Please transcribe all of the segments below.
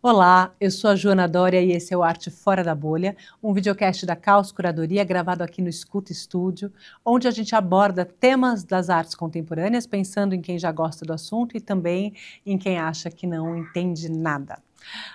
Olá, eu sou a Joana Dória e esse é o Arte Fora da Bolha, um videocast da Caos Curadoria gravado aqui no Escuta Estúdio, onde a gente aborda temas das artes contemporâneas, pensando em quem já gosta do assunto e também em quem acha que não entende nada.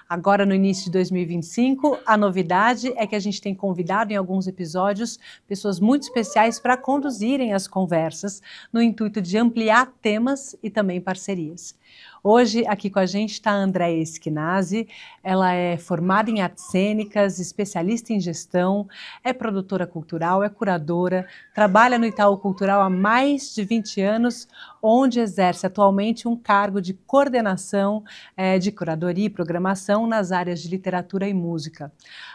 Agora, no início de 2025, a novidade é que a gente tem convidado em alguns episódios pessoas muito especiais para conduzirem as conversas, no intuito de ampliar temas e também parcerias. Hoje, aqui com a gente está a Andréia Esquinazzi. Ela é formada em artes cênicas, especialista em gestão, é produtora cultural, é curadora, trabalha no Itaú Cultural há mais de 20 anos, onde exerce atualmente um cargo de coordenação de curadoria e programação nas áreas de literatura e música.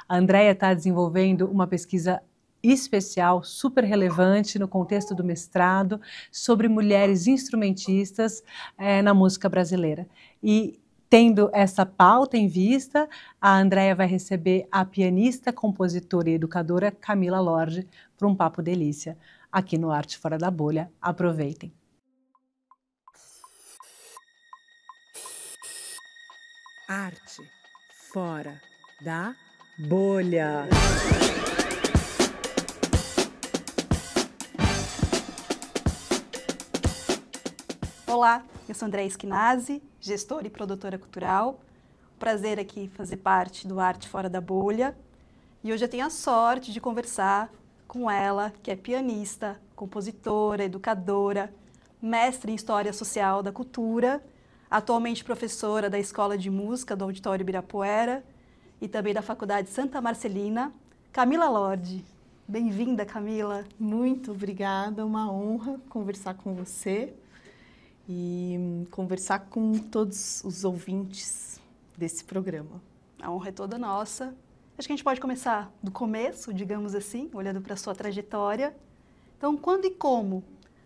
A Andréia está desenvolvendo uma pesquisa especial, super relevante no contexto do mestrado, sobre mulheres instrumentistas na música brasileira. E tendo essa pauta em vista, a Andréia vai receber a pianista, compositora e educadora Camila Lorde para um papo delícia aqui no Arte Fora da Bolha. Aproveitem! Arte Fora da Bolha. Olá, eu sou Andréia Esquinazzi, gestora e produtora cultural. Prazer aqui fazer parte do Arte Fora da Bolha. E hoje eu tenho a sorte de conversar com ela, que é pianista, compositora, educadora, mestre em História Social da Cultura, atualmente professora da Escola de Música do Auditório Ibirapuera e também da Faculdade Santa Marcelina, Camila Lorde. Bem-vinda, Camila. Muito obrigada, uma honra conversar com você e conversar com todos os ouvintes desse programa. A honra é toda nossa. Acho que a gente pode começar do começo, digamos assim, olhando para a sua trajetória. Então, quando e como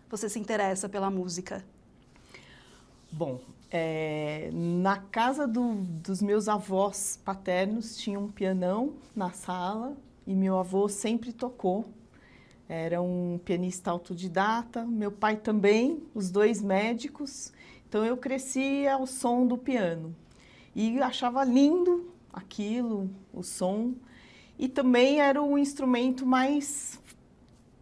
você se interessa pela música? Bom, na casa dos meus avós paternos tinha um pianão na sala e meu avô sempre tocou. Era um pianista autodidata, meu pai também, os dois médicos. Então eu cresci ao som do piano e achava lindo aquilo, o som. E também era o instrumento mais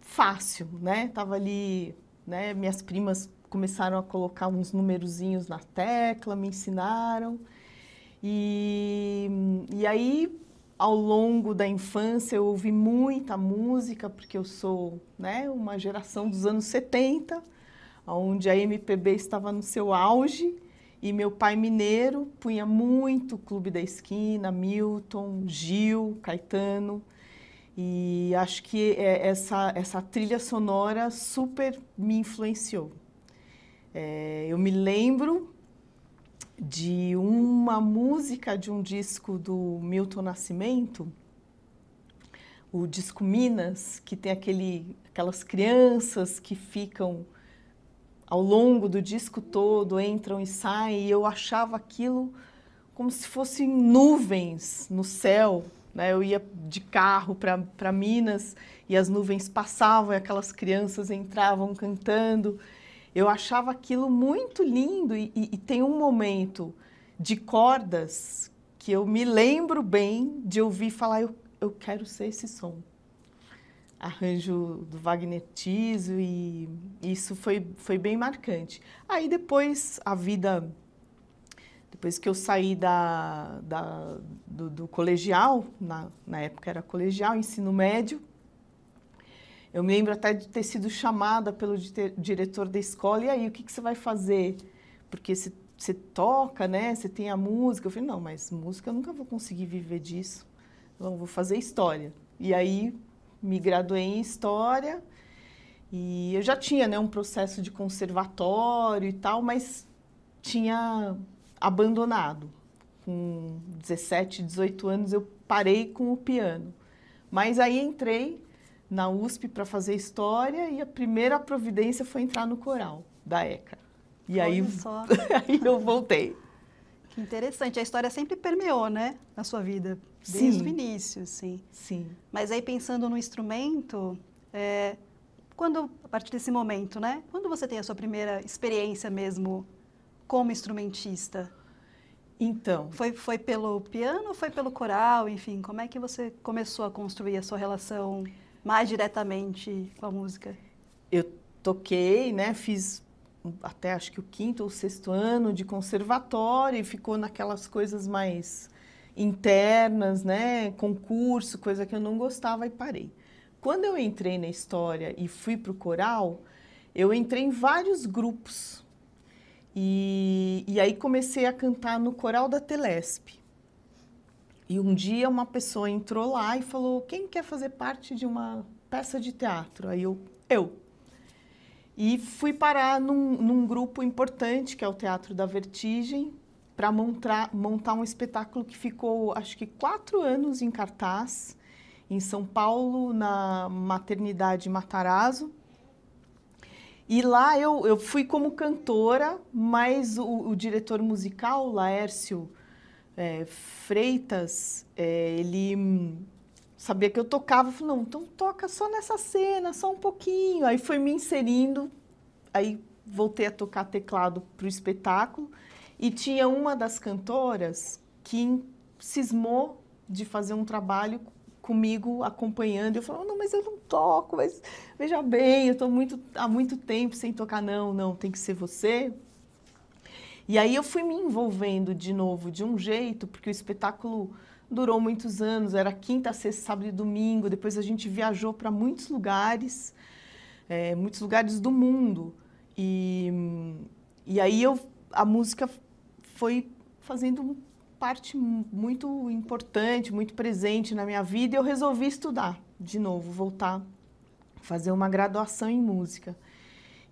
fácil, né? Tava ali, né? Minhas primas começaram a colocar uns numerozinhos na tecla, me ensinaram. E aí, ao longo da infância, eu ouvi muita música, porque eu sou, né, uma geração dos anos 70, onde a MPB estava no seu auge, e meu pai mineiro punha muito Clube da Esquina, Milton, Gil, Caetano, e acho que essa trilha sonora super me influenciou. Eu me lembro de uma música de um disco do Milton Nascimento, o disco Minas, que tem aquelas crianças que ficam ao longo do disco todo, entram e saem, e eu achava aquilo como se fossem nuvens no céu, né? Eu ia de carro para Minas e as nuvens passavam e aquelas crianças entravam cantando. Eu achava aquilo muito lindo e tem um momento de cordas que eu me lembro bem de ouvir falar, eu quero ser esse som. Arranjo do Wagner Tiso e isso foi bem marcante. Aí depois a vida, depois que eu saí do colegial, na época era colegial, ensino médio, eu me lembro até de ter sido chamada pelo diretor da escola, e aí, o que você vai fazer? Porque você toca, né? Você tem a música. Eu falei, não, mas música eu nunca vou conseguir viver disso. Então, eu vou fazer história. E aí, me graduei em história, e eu já tinha, né, um processo de conservatório e tal, mas tinha abandonado. Com 17, 18 anos, eu parei com o piano. Mas aí entrei na USP para fazer história e a primeira providência foi entrar no coral da ECA. E aí, só. Aí eu voltei. Que interessante. A história sempre permeou, né, na sua vida, desde o início, sim. Sim. Mas aí pensando no instrumento, a partir desse momento, né, quando você tem a sua primeira experiência mesmo como instrumentista? Então, Foi pelo piano ou foi pelo coral? Enfim, como é que você começou a construir a sua relação mais diretamente com a música? eu toquei, né? Fiz até acho que o 5º ou 6º ano de conservatório e ficou naquelas coisas mais internas, né? Concurso, coisa que eu não gostava e parei. Quando eu entrei na história e fui para o coral, eu entrei em vários grupos. E aí comecei a cantar no coral da Telesp. E um dia uma pessoa entrou lá e falou, quem quer fazer parte de uma peça de teatro? Aí eu. E fui parar num grupo importante, que é o Teatro da Vertigem, para montar um espetáculo que ficou, acho que 4 anos em cartaz, em São Paulo, na Maternidade Matarazzo. E lá eu fui como cantora, mas o diretor musical, Laércio Freitas, ele sabia que eu tocava, falou, não, então toca só nessa cena, só um pouquinho. Aí foi me inserindo, aí voltei a tocar teclado para o espetáculo. E tinha uma das cantoras que cismou de fazer um trabalho comigo acompanhando. Eu falava, não, mas eu não toco, mas veja bem, eu estou há muito tempo sem tocar, não, tem que ser você. E aí eu fui me envolvendo de novo de um jeito, porque o espetáculo durou muitos anos, era quinta, sexta, sábado e domingo, depois a gente viajou para muitos lugares do mundo. E aí a música foi fazendo parte muito importante, muito presente na minha vida, e eu resolvi estudar de novo, voltar a fazer uma graduação em música.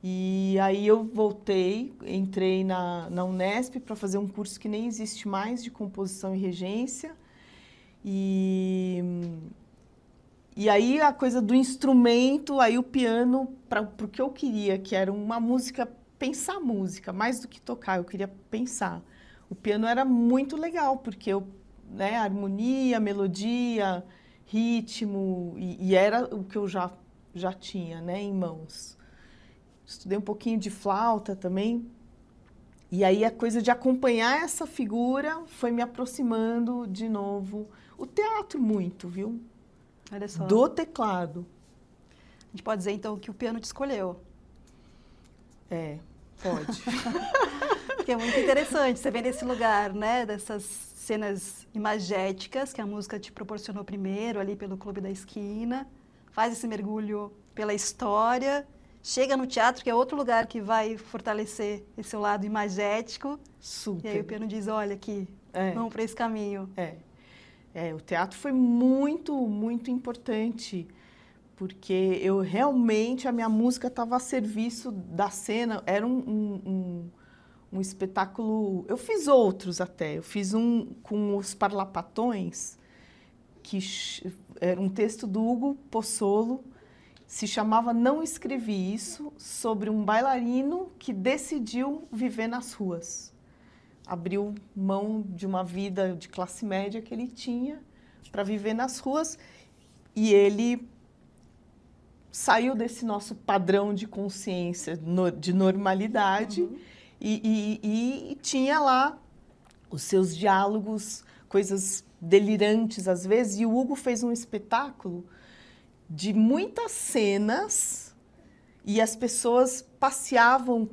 E aí eu voltei, entrei na Unesp para fazer um curso que nem existe mais, de composição e regência. E aí a coisa do instrumento, aí o piano, para o que eu queria, que era uma música, pensar música, mais do que tocar, eu queria pensar. O piano era muito legal, porque harmonia, melodia, ritmo, e era o que eu já tinha, né, em mãos. Estudei um pouquinho de flauta também. E aí a coisa de acompanhar essa figura foi me aproximando de novo. O teatro muito, viu? Olha só. Do teclado. A gente pode dizer, então, que o piano te escolheu. Pode. Porque é muito interessante, você vem desse lugar, né, dessas cenas imagéticas que a música te proporcionou primeiro, ali pelo Clube da Esquina, faz esse mergulho pela história, chega no teatro, que é outro lugar que vai fortalecer esse seu lado imagético. Super. E aí o piano diz, olha aqui, vamos para esse caminho. O teatro foi muito, muito importante, porque a minha música estava a serviço da cena, era um espetáculo, eu fiz outros até, eu fiz um com os Parlapatões, que era um texto do Hugo Pozzolo, se chamava Não Escrevi Isso, sobre um bailarino que decidiu viver nas ruas. Abriu mão de uma vida de classe média que ele tinha para viver nas ruas, e ele saiu desse nosso padrão de consciência, de normalidade, e tinha lá os seus diálogos, coisas delirantes às vezes, e o Hugo fez um espetáculo de muitas cenas, e as pessoas passeavam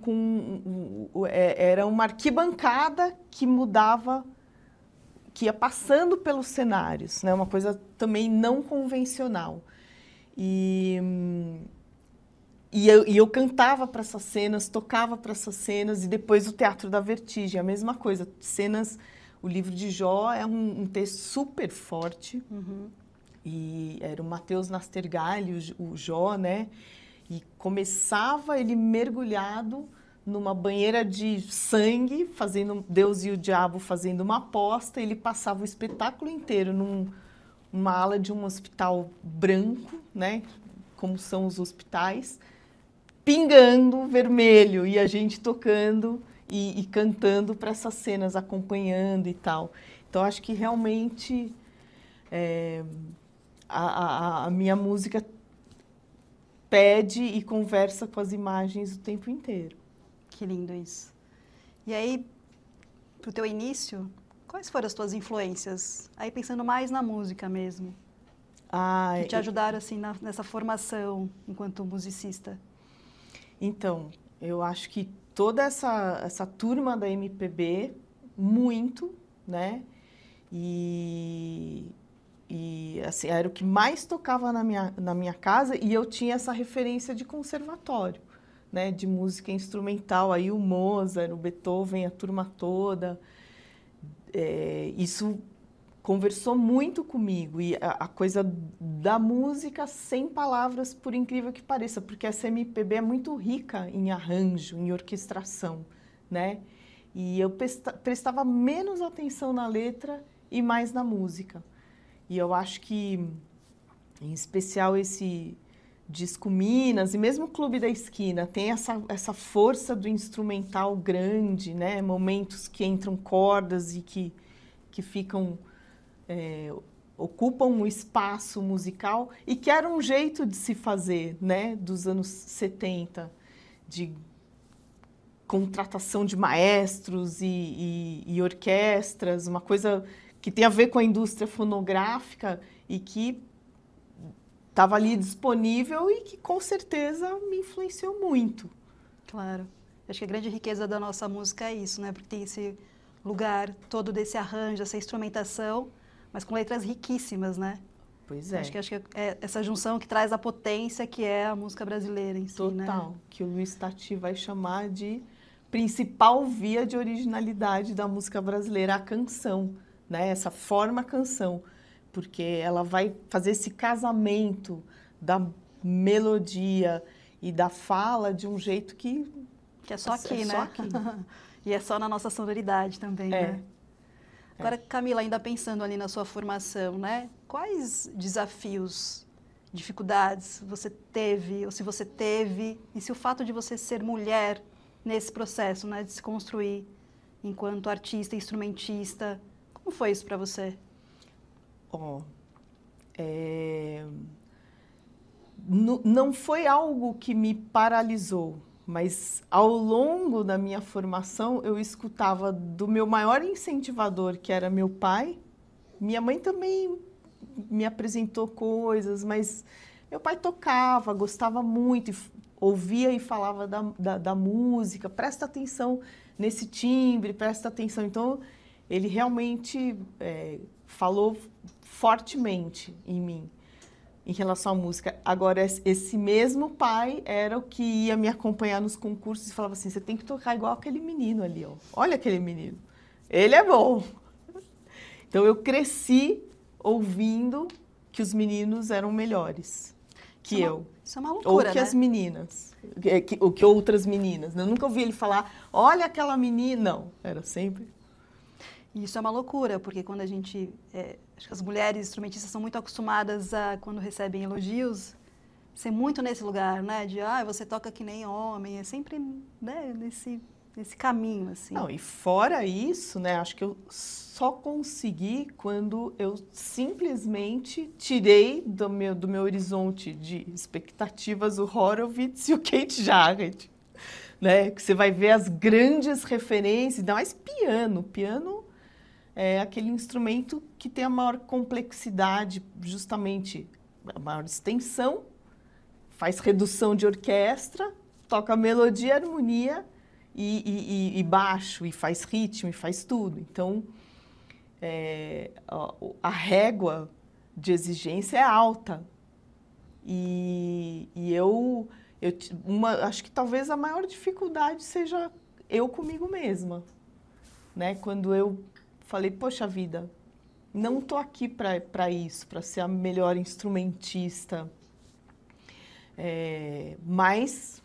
era uma arquibancada que mudava, que ia passando pelos cenários, né? Uma coisa também não convencional. E eu cantava para essas cenas, tocava para essas cenas, e depois o Teatro da Vertigem, a mesma coisa. Cenas, o livro de Jó é um texto super forte, e era o Mateus Nastergalli, o Jó, né? E começava ele mergulhado numa banheira de sangue, fazendo Deus e o Diabo fazendo uma aposta, e ele passava o espetáculo inteiro numa ala de um hospital branco, né? Como são os hospitais, pingando vermelho, e a gente tocando e cantando para essas cenas, acompanhando e tal. Então, acho que realmente a minha música pede e conversa com as imagens o tempo inteiro. Que lindo isso. E aí, o teu início, quais foram as tuas influências? Aí pensando mais na música mesmo. Que te ajudaram assim nessa formação enquanto musicista. Então, eu acho que toda essa turma da MPB, muito, né? E assim, era o que mais tocava na minha casa, e eu tinha essa referência de conservatório, né? De música instrumental, aí o Mozart, o Beethoven, a turma toda. Isso conversou muito comigo, e a coisa da música sem palavras, por incrível que pareça, porque essa MPB é muito rica em arranjo, em orquestração, né? E eu prestava menos atenção na letra e mais na música. E eu acho que, em especial, esse disco Minas e mesmo o Clube da Esquina tem essa força do instrumental grande, né? Momentos que entram cordas e que ficam... ocupam um espaço musical, e que era um jeito de se fazer, né? Dos anos 70, de contratação de maestros e orquestras, uma coisa que tem a ver com a indústria fonográfica e que estava ali disponível e que com certeza me influenciou muito. Claro. Acho que a grande riqueza da nossa música é isso, né? Porque tem esse lugar todo desse arranjo, essa instrumentação, mas com letras riquíssimas, né? Pois é. Acho que é essa junção que traz a potência que é a música brasileira em si, né? Total. Que o Luiz Tati vai chamar de principal via de originalidade da música brasileira, a canção, né? Essa forma canção, porque ela vai fazer esse casamento da melodia e da fala de um jeito que é só aqui, né? Só aqui. E é só na nossa sonoridade também, né? Agora, Camila, ainda pensando ali na sua formação, né? Quais desafios, dificuldades você teve, ou se você teve, e se o fato de você ser mulher nesse processo, né, de se construir enquanto artista, instrumentista, como foi isso para você? Não foi algo que me paralisou, mas ao longo da minha formação eu escutava do meu maior incentivador, que era meu pai. Minha mãe também me apresentou coisas, mas meu pai tocava, gostava muito, ouvia e falava da música, presta atenção nesse timbre, presta atenção. Então, ele realmente falou fortemente em mim, em relação à música. Agora, esse mesmo pai era o que ia me acompanhar nos concursos e falava assim, você tem que tocar igual aquele menino ali, ó. Olha aquele menino, ele é bom. Então, eu cresci ouvindo que os meninos eram melhores que eu. Isso é uma loucura, ou que né? as meninas, ou que outras meninas. Eu nunca ouvi ele falar, olha aquela menina. Não, era sempre... Isso é uma loucura, porque quando a gente... acho que as mulheres instrumentistas são muito acostumadas a, quando recebem elogios, ser muito nesse lugar, né? De, você toca que nem homem. É sempre, né, nesse caminho, assim. Não, e fora isso, né? Acho que eu só consegui quando eu simplesmente tirei do meu horizonte de expectativas o Horowitz e o Keith Jarrett, né? Que você vai ver as grandes referências, ainda mais piano. Piano é aquele instrumento que tem a maior complexidade, justamente a maior extensão, faz redução de orquestra, toca melodia, harmonia e baixo, e faz ritmo, e faz tudo. Então, a régua de exigência é alta. E acho que talvez a maior dificuldade seja eu comigo mesma, né? Quando eu falei, poxa vida, não estou aqui para isso, para ser a melhor instrumentista, mas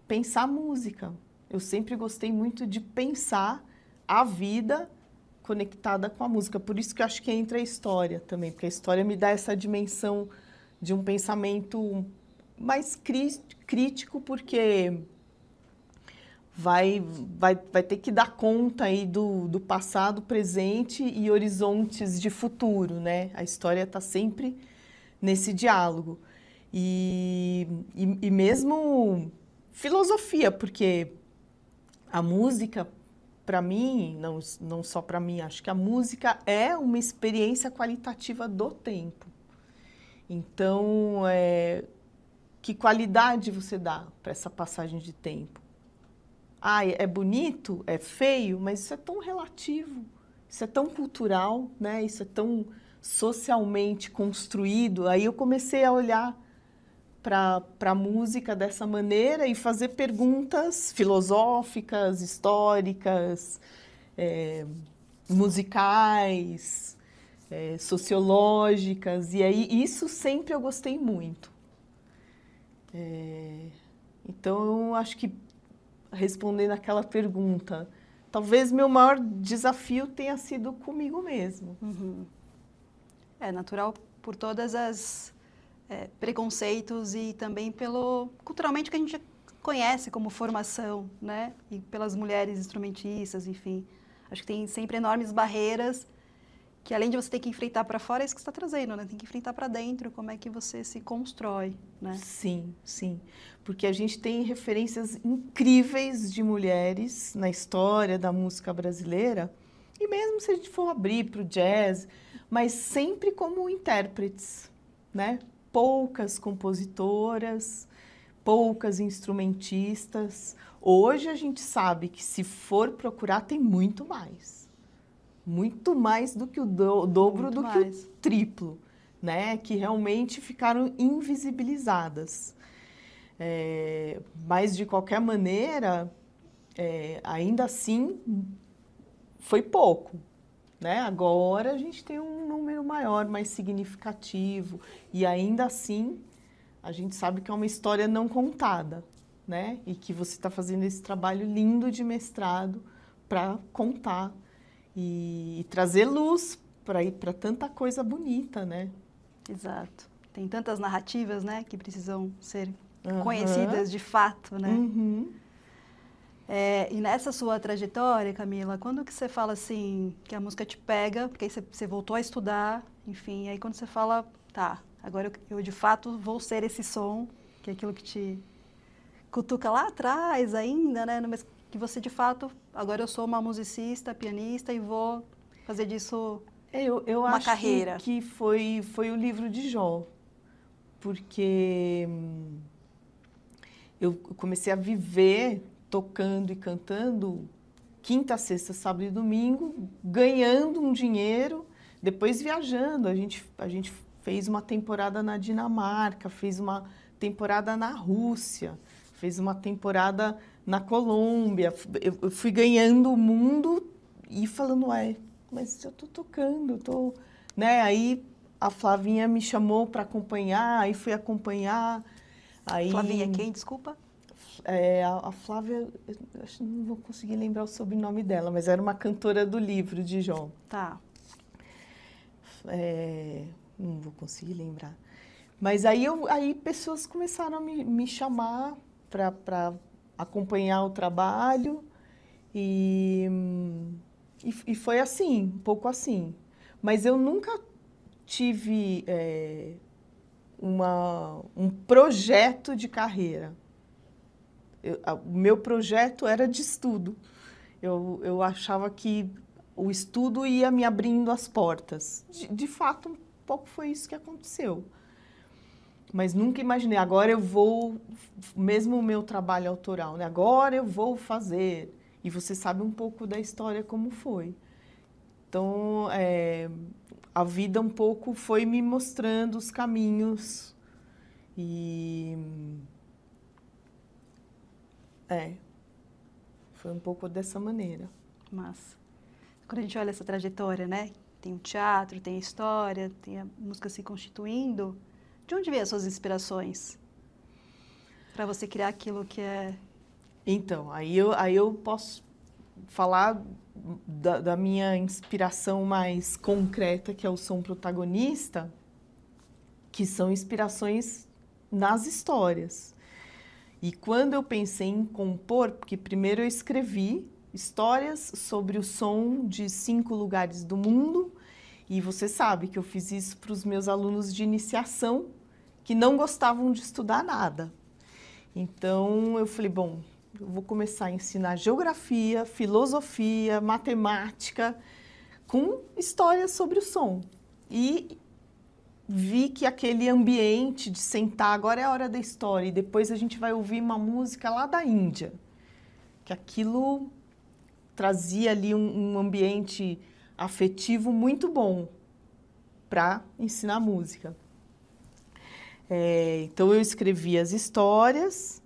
pensar música. Eu sempre gostei muito de pensar a vida conectada com a música. Por isso que eu acho que entra a história também, porque a história me dá essa dimensão de um pensamento mais crítico, porque vai ter que dar conta aí do passado, presente e horizontes de futuro, né? A história está sempre nesse diálogo. E mesmo filosofia, porque a música, para mim, não só para mim, acho que a música é uma experiência qualitativa do tempo. Então, que qualidade você dá para essa passagem de tempo? Ah, é bonito, é feio, mas isso é tão relativo, isso é tão cultural, né? Isso é tão socialmente construído. Aí eu comecei a olhar para a música dessa maneira e fazer perguntas filosóficas, históricas, musicais, sociológicas. E aí isso sempre eu gostei muito. Então, eu acho que, respondendo aquela pergunta, talvez meu maior desafio tenha sido comigo mesmo. Uhum. É natural por todas as preconceitos e também pelo culturalmente que a gente conhece como formação, né? E pelas mulheres instrumentistas, enfim. Acho que tem sempre enormes barreiras que, além de você ter que enfrentar para fora, é isso que você está trazendo, né? Tem que enfrentar para dentro, como é que você se constrói, né? Sim, sim. Porque a gente tem referências incríveis de mulheres na história da música brasileira, e mesmo se a gente for abrir para o jazz, mas sempre como intérpretes, né? Poucas compositoras, poucas instrumentistas. Hoje a gente sabe que, se for procurar, tem muito mais. Muito mais do que o dobro, muito do mais. Que o triplo, né? Que realmente ficaram invisibilizadas. Mas, de qualquer maneira, ainda assim, foi pouco, né? Agora a gente tem um número maior, mais significativo, e ainda assim a gente sabe que é uma história não contada, né? E que você está fazendo esse trabalho lindo de mestrado para contar e trazer luz para tanta coisa bonita, né? Exato. Tem tantas narrativas, né, que precisam ser conhecidas de fato, né? Uhum. E nessa sua trajetória, Camila, quando que você fala assim, que a música te pega, porque aí você voltou a estudar, enfim, aí quando você fala, tá, agora eu de fato vou ser esse som, que é aquilo que te cutuca lá atrás ainda, né, mas que você de fato, agora eu sou uma musicista, pianista e vou fazer disso eu uma acho carreira. Que foi o livro de Jó, porque eu comecei a viver tocando e cantando quinta, sexta, sábado e domingo, ganhando um dinheiro, depois viajando. A gente fez uma temporada na Dinamarca, fez uma temporada na Rússia, fez uma temporada na Colômbia. Eu fui ganhando o mundo e falando, mas eu tô tocando, né? Aí a Flavinha me chamou para acompanhar, aí fui acompanhar. Aí, Flavinha quem, desculpa? A Flávia, acho que não vou conseguir lembrar o sobrenome dela, mas era uma cantora do livro de Jó. Tá. Não vou conseguir lembrar. Mas aí pessoas começaram a me chamar para acompanhar o trabalho e foi assim, um pouco assim. Mas eu nunca tive um projeto de carreira. O meu projeto era de estudo. Eu achava que o estudo ia me abrindo as portas. De fato, um pouco foi isso que aconteceu. Mas nunca imaginei, agora eu vou, mesmo o meu trabalho autoral, né? Agora eu vou fazer. E você sabe um pouco da história como foi. Então, a vida um pouco foi me mostrando os caminhos. E foi um pouco dessa maneira. Massa. Quando a gente olha essa trajetória, né? Tem o teatro, tem a história, tem a música se constituindo. De onde vêm as suas inspirações para você criar aquilo que é? Então, aí eu posso falar da minha inspiração mais concreta, que é o som protagonista, que são inspirações nas histórias. E quando eu pensei em compor, porque primeiro eu escrevi histórias sobre o som de 5 lugares do mundo, e você sabe que eu fiz isso para os meus alunos de iniciação, que não gostavam de estudar nada. Então, eu falei, bom, eu vou começar a ensinar geografia, filosofia, matemática, com histórias sobre o som. E vi que aquele ambiente de sentar, agora é a hora da história, e depois a gente vai ouvir uma música lá da Índia, que aquilo trazia ali um ambiente afetivo muito bom para ensinar música. Então eu escrevi as histórias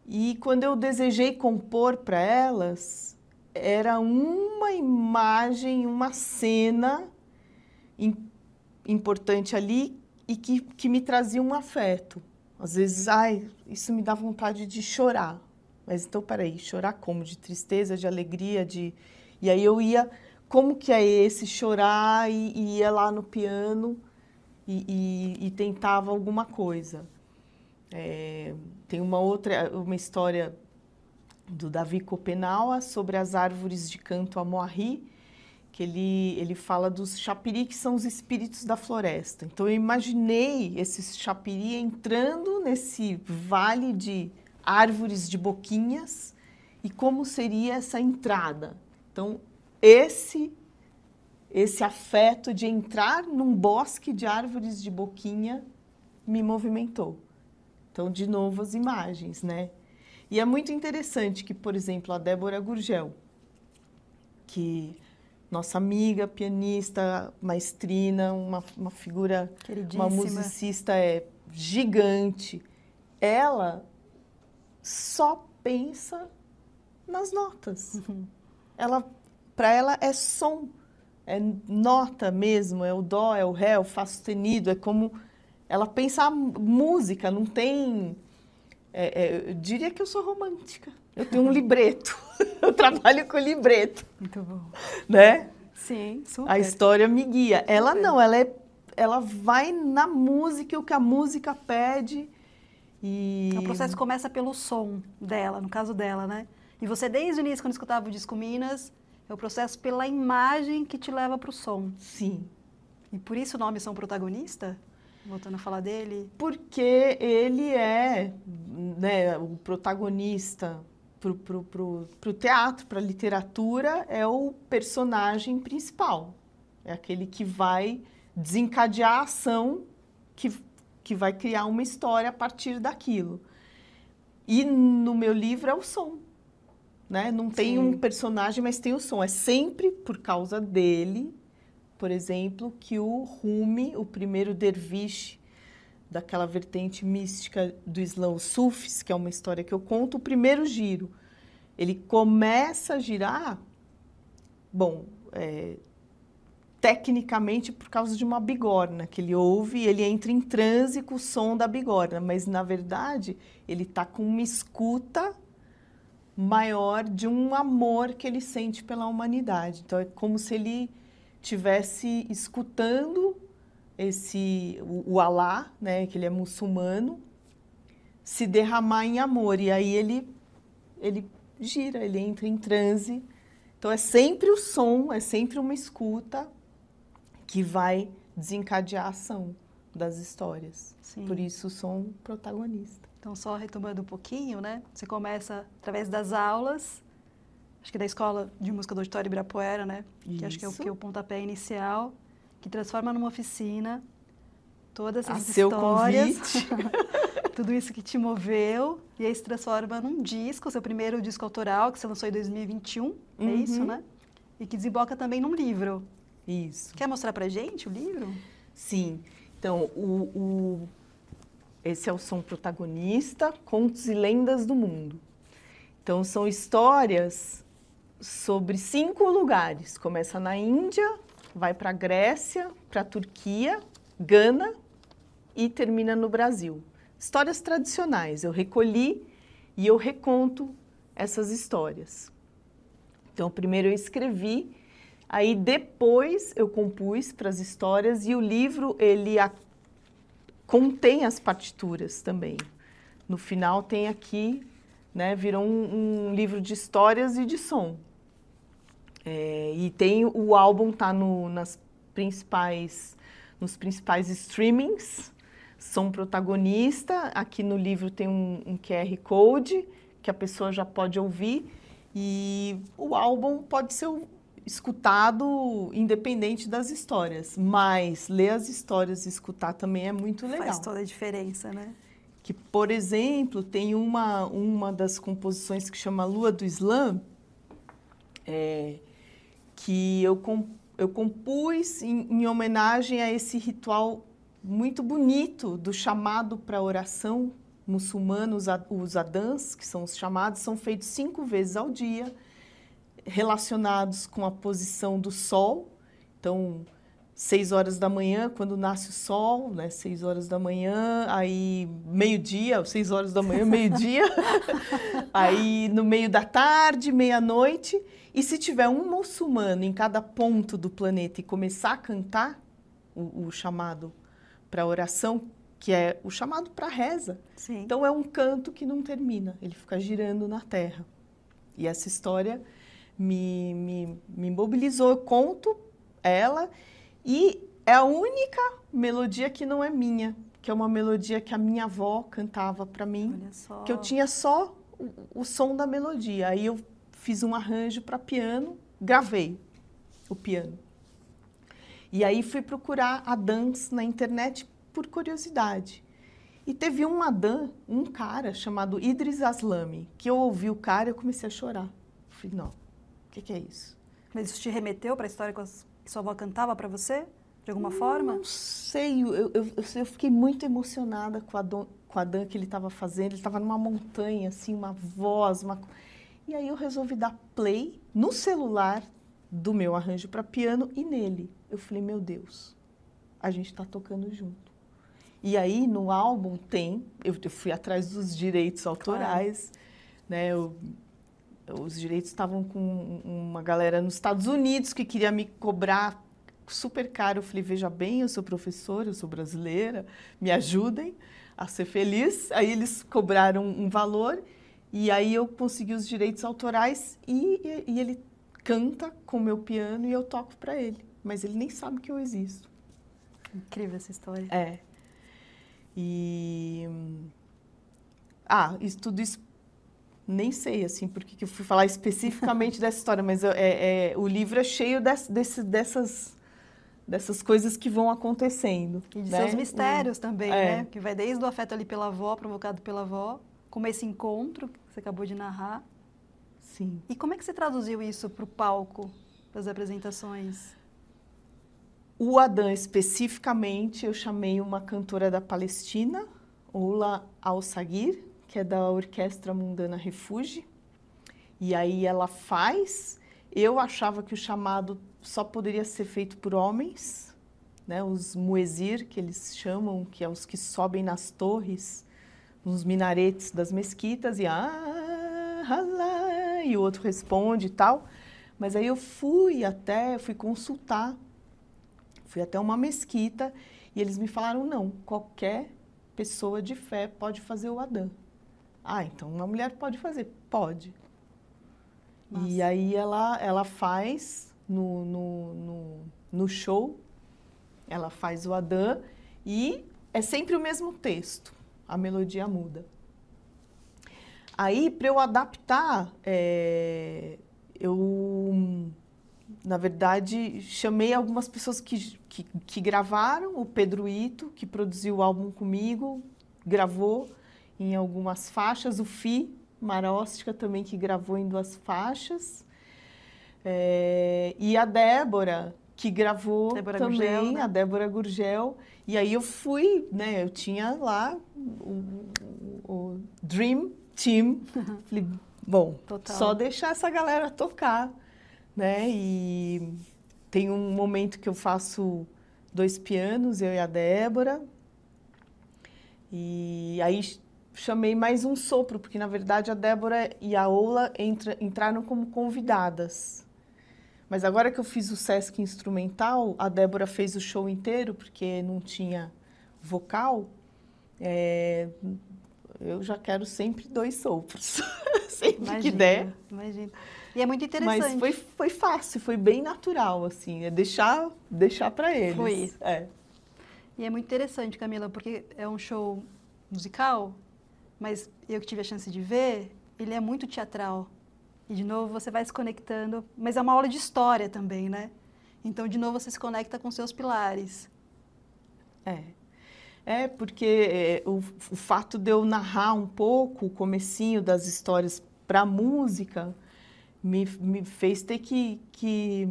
e quando eu desejei compor para elas, era uma imagem, uma cena importante ali e que me trazia um afeto. Às vezes, isso me dá vontade de chorar. Mas então, peraí, chorar como? De tristeza, de alegria, E aí eu ia, como que é esse chorar e ia lá no piano e tentava alguma coisa. Tem uma história do Davi Copenaua sobre as árvores de canto Amoari, que ele fala dos chapiri, que são os espíritos da floresta. Então, eu imaginei esses chapiri entrando nesse vale de árvores de boquinhas e como seria essa entrada. Então, esse afeto de entrar num bosque de árvores de boquinha me movimentou. Então, de novo, as imagens, né? E é muito interessante que, por exemplo, a Débora Gurgel, que nossa amiga, pianista, maestrina, uma figura, uma musicista gigante, ela só pensa nas notas. Uhum. Para ela é som, é nota mesmo, é o dó, é o ré, é o fá sustenido, é como ela pensa a música, não tem... eu diria que eu sou romântica. Eu tenho um libreto, eu trabalho com libreto. Muito bom. Né? Sim, super. A história me guia. Ela não, ela vai na música, o que a música pede. O processo começa pelo som dela, no caso dela, né? E você, desde o início, quando escutava o Disco Minas, é o processo pela imagem que te leva para o som. Sim. E por isso o nome Som Protagonista? Voltando a falar dele. Porque ele é, né, o protagonista pro teatro, para a literatura, é o personagem principal. É aquele que vai desencadear a ação que vai criar uma história a partir daquilo. E no meu livro é o som. Né? Não tem um personagem, mas tem o som. É sempre por causa dele, por exemplo, que o Rumi, o primeiro derviche daquela vertente mística do Islã, os Sufis, que é uma história que eu conto, o primeiro giro. Ele começa a girar, tecnicamente por causa de uma bigorna que ele ouve e ele entra em transe com o som da bigorna, mas, na verdade, ele está com uma escuta maior de um amor que ele sente pela humanidade. Então, é como se ele estivesse escutando o Alá, né, que ele é muçulmano, se derramar em amor. E aí ele gira, ele entra em transe. Então, é sempre o som, é sempre uma escuta que vai desencadear a ação das histórias. Sim. Por isso, o som protagonista. Então, só retomando um pouquinho, né? Você começa através das aulas, acho que da Escola de Música do Auditório Ibirapuera, né? Isso. Que acho que é o pontapé inicial, que transforma numa oficina todas essas seu histórias, convite. tudo isso que te moveu, e aí se transforma num disco, seu primeiro disco autoral, que você lançou em 2021, é isso, né? E que desemboca também num livro. Isso. Quer mostrar pra gente o livro? Sim. Então, esse é o Som Protagonista, Contos e Lendas do Mundo. Então, são histórias sobre 5 lugares. Começa na Índia, vai para a Grécia, para a Turquia, Gana e termina no Brasil. Histórias tradicionais. Eu recolhi e eu reconto essas histórias. Então, primeiro eu escrevi, aí depois eu compus para as histórias e o livro, ele contém as partituras também. No final tem aqui, né, virou um livro de histórias e de som. E tem o álbum, tá nos principais streamings, Som Protagonista. Aqui no livro tem um QR Code que a pessoa já pode ouvir e o álbum pode ser escutado independente das histórias, mas ler as histórias e escutar também é muito legal. Faz toda a diferença, né? Que, por exemplo, tem uma das composições que chama Lua do Islã, que eu compus em homenagem a esse ritual muito bonito do chamado para oração muçulmano. Os adãs, que são os chamados, são feitos 5 vezes ao dia, relacionados com a posição do sol. Então, 6 horas da manhã, quando nasce o sol, né? 6 horas da manhã, aí meio-dia, 6 horas da manhã, meio-dia, aí no meio da tarde, meia-noite. E se tiver um muçulmano em cada ponto do planeta e começar a cantar o chamado para oração, que é o chamado para reza, Sim. Então é um canto que não termina, ele fica girando na terra. E essa história me mobilizou, eu conto ela, e é a única melodia que não é minha, que é uma melodia que a minha avó cantava para mim, Olha só. que eu tinha só o som da melodia. Aí eu fiz um arranjo para piano, gravei o piano. E aí fui procurar adãs na internet por curiosidade. E teve um adã, um cara chamado Idris Aslami, que eu ouvi o cara e eu comecei a chorar. Falei, não, o que é isso? Mas isso te remeteu para a história que sua avó cantava para você, de alguma forma? Não sei, eu fiquei muito emocionada com a adã que ele estava fazendo. Ele estava numa montanha, assim, uma voz, E aí eu resolvi dar play no celular do meu arranjo para piano e nele. Eu falei, meu Deus, a gente está tocando junto. E aí, no álbum tem, eu fui atrás dos direitos autorais, né? Os direitos estavam com uma galera nos Estados Unidos que queria me cobrar super caro. Eu falei, veja bem, eu sou professora, eu sou brasileira, me ajudem a ser feliz. Aí eles cobraram um valor e aí eu consegui os direitos autorais e ele canta com o meu piano e eu toco para ele. Mas ele nem sabe que eu existo. Incrível essa história. É. E... tudo isso nem sei, assim, porque que eu fui falar especificamente dessa história, mas o livro é cheio dessas coisas que vão acontecendo. E de né? seus mistérios também, né? Que vai desde o afeto ali pela avó, provocado pela avó, como esse encontro que você acabou de narrar. Sim. E como é que você traduziu isso para o palco das apresentações? O Adã, especificamente, eu chamei uma cantora da Palestina, Ola Al-Sagir, que é da Orquestra Mundana Refuge. E aí ela faz. Eu achava que o chamado só poderia ser feito por homens, né? Os muezir, que eles chamam, que é os que sobem nas torres, nos minaretes das mesquitas, e e o outro responde e tal. Mas aí eu fui consultar. Fui até uma mesquita e eles me falaram, não, qualquer pessoa de fé pode fazer o Adã. Então uma mulher pode fazer? Pode. Nossa. E aí ela faz no show, ela faz o Adã e é sempre o mesmo texto, a melodia muda. Aí, para eu adaptar, na verdade, chamei algumas pessoas que gravaram, o Pedro Ito, que produziu o álbum comigo, gravou em algumas faixas, o Fi Maróstica também, que gravou em 2 faixas, e a Débora, que gravou também, Gurgel, né? a Débora Gurgel. E aí eu fui, né, eu tinha lá o Dream Team, falei, bom, Total. Só deixar essa galera tocar. Né? E tem um momento que eu faço 2 pianos, eu e a Débora. E aí chamei mais um sopro, porque na verdade a Débora e a Ola entraram como convidadas. Mas agora que eu fiz o Sesc Instrumental, a Débora fez o show inteiro, porque não tinha vocal. Eu já quero sempre 2 sopros, sempre que der. Imagina. E é muito interessante. Mas foi fácil, foi bem natural, assim, deixar para eles. Foi isso. E é muito interessante, Camila, porque é um show musical, mas eu que tive a chance de ver, ele é muito teatral. E, de novo, você vai se conectando, mas é uma aula de história também, né? Então, de novo, você se conecta com seus pilares. Porque o fato de eu narrar um pouco o comecinho das histórias para a música me fez ter que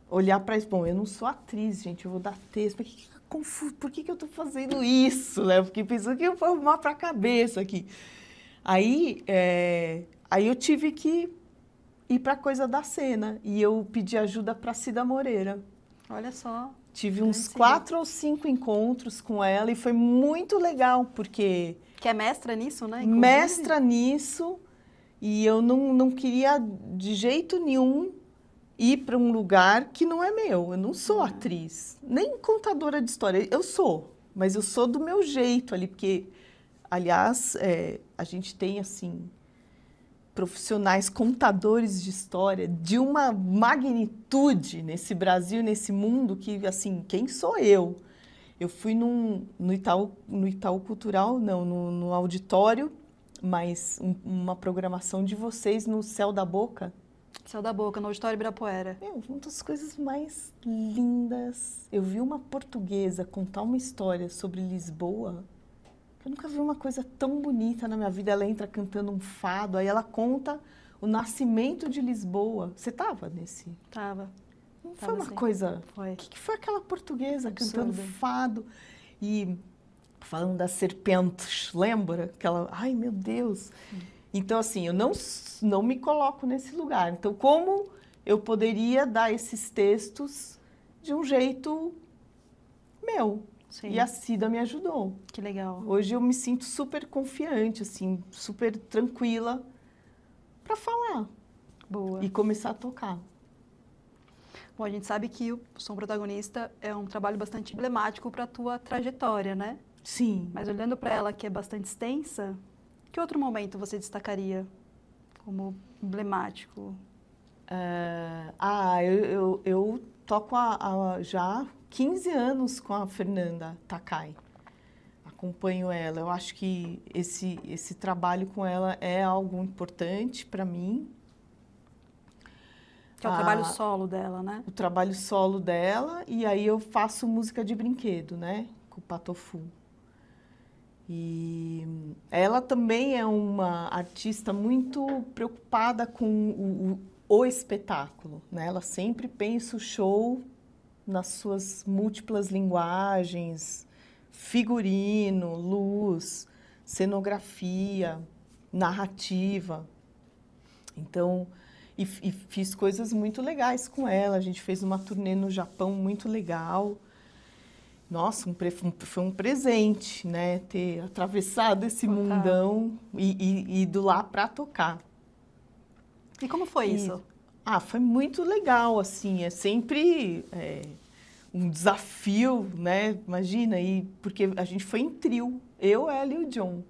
olhar para isso. Bom, eu não sou atriz, gente, eu vou dar texto. Por que eu estou fazendo isso? Né? Eu fiquei pensando que eu vou arrumar para a cabeça aqui. Aí eu tive que ir para a coisa da cena. E eu pedi ajuda para Cida Moreira. Olha só. Tive uns 4 ou 5 encontros com ela e foi muito legal, porque... Que é mestra nisso, né? Inclusive. Mestra nisso, e eu não queria de jeito nenhum ir para um lugar que não é meu. Eu não sou atriz, nem contadora de história. Eu sou, mas eu sou do meu jeito ali, porque, aliás, a gente tem, assim, profissionais contadores de história de uma magnitude nesse Brasil, nesse mundo, que, assim, quem sou eu? Eu fui no Itaú Cultural, não, no auditório, mas uma programação de vocês no Céu da Boca. Céu da Boca, no Auditório Ibirapuera. Uma das coisas mais lindas. Eu vi uma portuguesa contar uma história sobre Lisboa. Eu nunca vi uma coisa tão bonita na minha vida. Ela entra cantando um fado, aí ela conta o nascimento de Lisboa. Você estava nesse? Tava. Não foi uma coisa... Foi. O que foi aquela portuguesa Absurdo. cantando fado? E falando das serpentes, lembra? Aquela... Ai, meu Deus! Então, assim, eu não me coloco nesse lugar. Então, como eu poderia dar esses textos de um jeito meu? Sim. E a Cida me ajudou. Que legal. Hoje eu me sinto super confiante, assim, super tranquila para falar. Boa. E começar a tocar. Bom, a gente sabe que o Som Protagonista é um trabalho bastante emblemático para a tua trajetória, né? Sim. Mas olhando para ela, que é bastante extensa, que outro momento você destacaria como emblemático? Eu toco já 15 anos com a Fernanda Takai. Acompanho ela. Eu acho que esse trabalho com ela é algo importante para mim. Que é o trabalho solo dela, né? O trabalho solo dela, e aí eu faço música de brinquedo, né? Com o Patofu. E ela também é uma artista muito preocupada com o espetáculo, né? Ela sempre pensa o show nas suas múltiplas linguagens, figurino, luz, cenografia, narrativa. Então, e fiz coisas muito legais com ela. A gente fez uma turnê no Japão muito legal. Nossa, foi um presente, né? Ter atravessado esse mundão e ido lá para tocar. E como foi isso? Foi muito legal, assim. É sempre um desafio, né? Imagina, porque a gente foi em trio. Eu, ela e o John.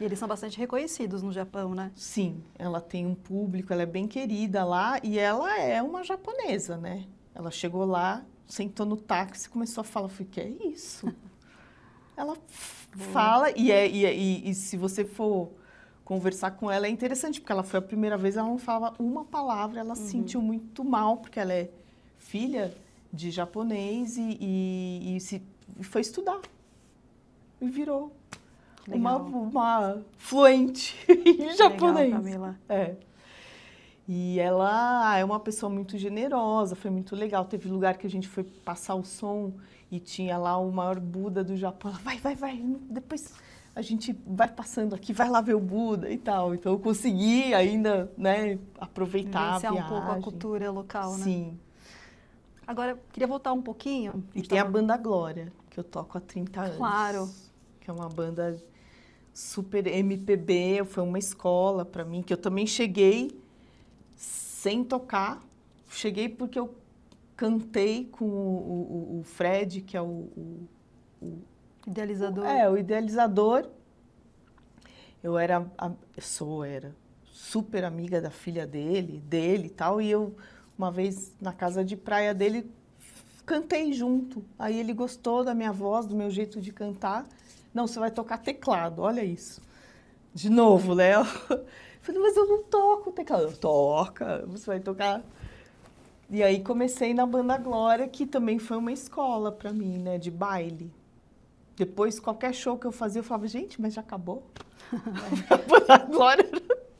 E eles são bastante reconhecidos no Japão, né? Sim, ela tem um público, ela é bem querida lá e ela é uma japonesa, né? Ela chegou lá, sentou no táxi e começou a falar. Eu falei, que é isso? Ela fala, e se você for conversar com ela, é interessante, porque ela foi a primeira vez, ela não falava uma palavra, ela se sentiu muito mal, porque ela é filha de japonês e foi estudar. E virou uma fluente em japonês. Legal, Camila. E ela é uma pessoa muito generosa, foi muito legal. Teve lugar que a gente foi passar o som e tinha lá o maior Buda do Japão. Ela, vai, depois a gente vai passando aqui, vai lá ver o Buda e tal. Então eu consegui ainda, né, aproveitar a viagem. um pouco a cultura local, né? Sim. Agora, queria voltar um pouquinho. E tem a Banda Glória, que eu toco há 30 anos. Claro. Que é uma banda super MPB, foi uma escola para mim, que eu também cheguei sem tocar. Cheguei porque eu cantei com o Fred, que é o idealizador. O idealizador. Eu era super amiga da filha dele e tal, e eu, uma vez na casa de praia dele, cantei junto. Aí ele gostou da minha voz, do meu jeito de cantar. Não, você vai tocar teclado, olha isso. De novo, Léo. Eu falei, mas eu não toco teclado. Eu, toca, você vai tocar. E aí comecei na Banda Glória, que também foi uma escola para mim, né, de baile. Depois, qualquer show que eu fazia, eu falava, gente, mas já acabou? A Banda Glória...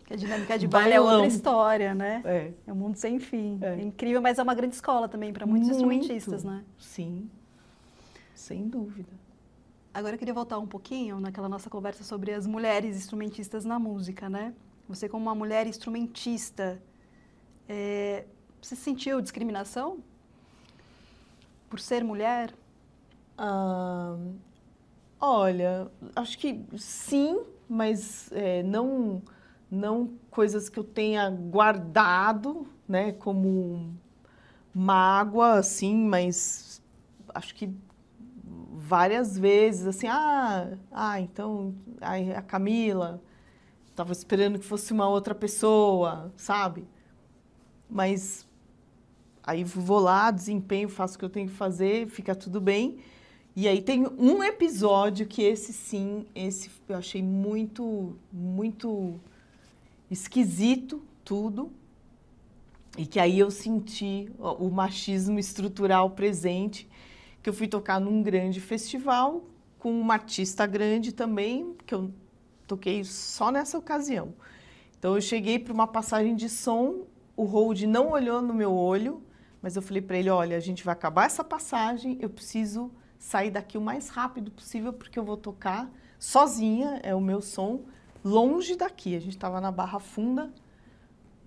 Que a dinâmica de baile é outra história, né? É um mundo sem fim. É incrível, mas é uma grande escola também para muitos instrumentistas, né? Sim, sem dúvida. Agora eu queria voltar um pouquinho naquela nossa conversa sobre as mulheres instrumentistas na música, né? Você como uma mulher instrumentista, você sentiu discriminação por ser mulher? Olha, acho que sim, mas não coisas que eu tenha guardado, né, como mágoa, assim, mas acho que várias vezes, assim, então a Camila estava esperando que fosse uma outra pessoa, sabe? Mas aí vou lá, desempenho, faço o que eu tenho que fazer, fica tudo bem. E aí tem um episódio que esse eu achei muito, muito esquisito tudo. E que aí eu senti o machismo estrutural presente, que eu fui tocar num grande festival com uma artista grande também, que eu toquei só nessa ocasião. Então eu cheguei para uma passagem de som, o hold não olhou no meu olho, mas eu falei para ele, olha, a gente vai acabar essa passagem, eu preciso sair daqui o mais rápido possível, porque eu vou tocar sozinha, é o meu som, longe daqui. A gente estava na Barra Funda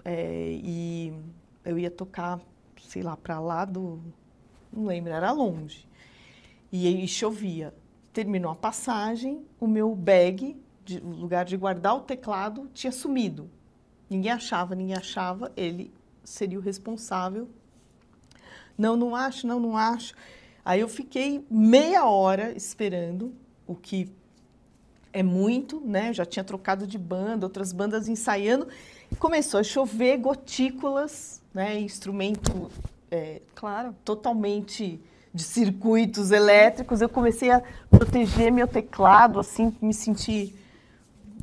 e eu ia tocar, sei lá, para lá do... não lembro, era longe. E aí chovia. Terminou a passagem, o meu bag, o lugar de guardar o teclado, tinha sumido. Ninguém achava, ele seria o responsável. Não acho. Aí eu fiquei meia hora esperando, o que é muito, né? Eu já tinha trocado de banda, outras bandas ensaiando. Começou a chover gotículas, né? Instrumento claro, totalmente de circuitos elétricos. Eu comecei a proteger meu teclado, assim, me senti...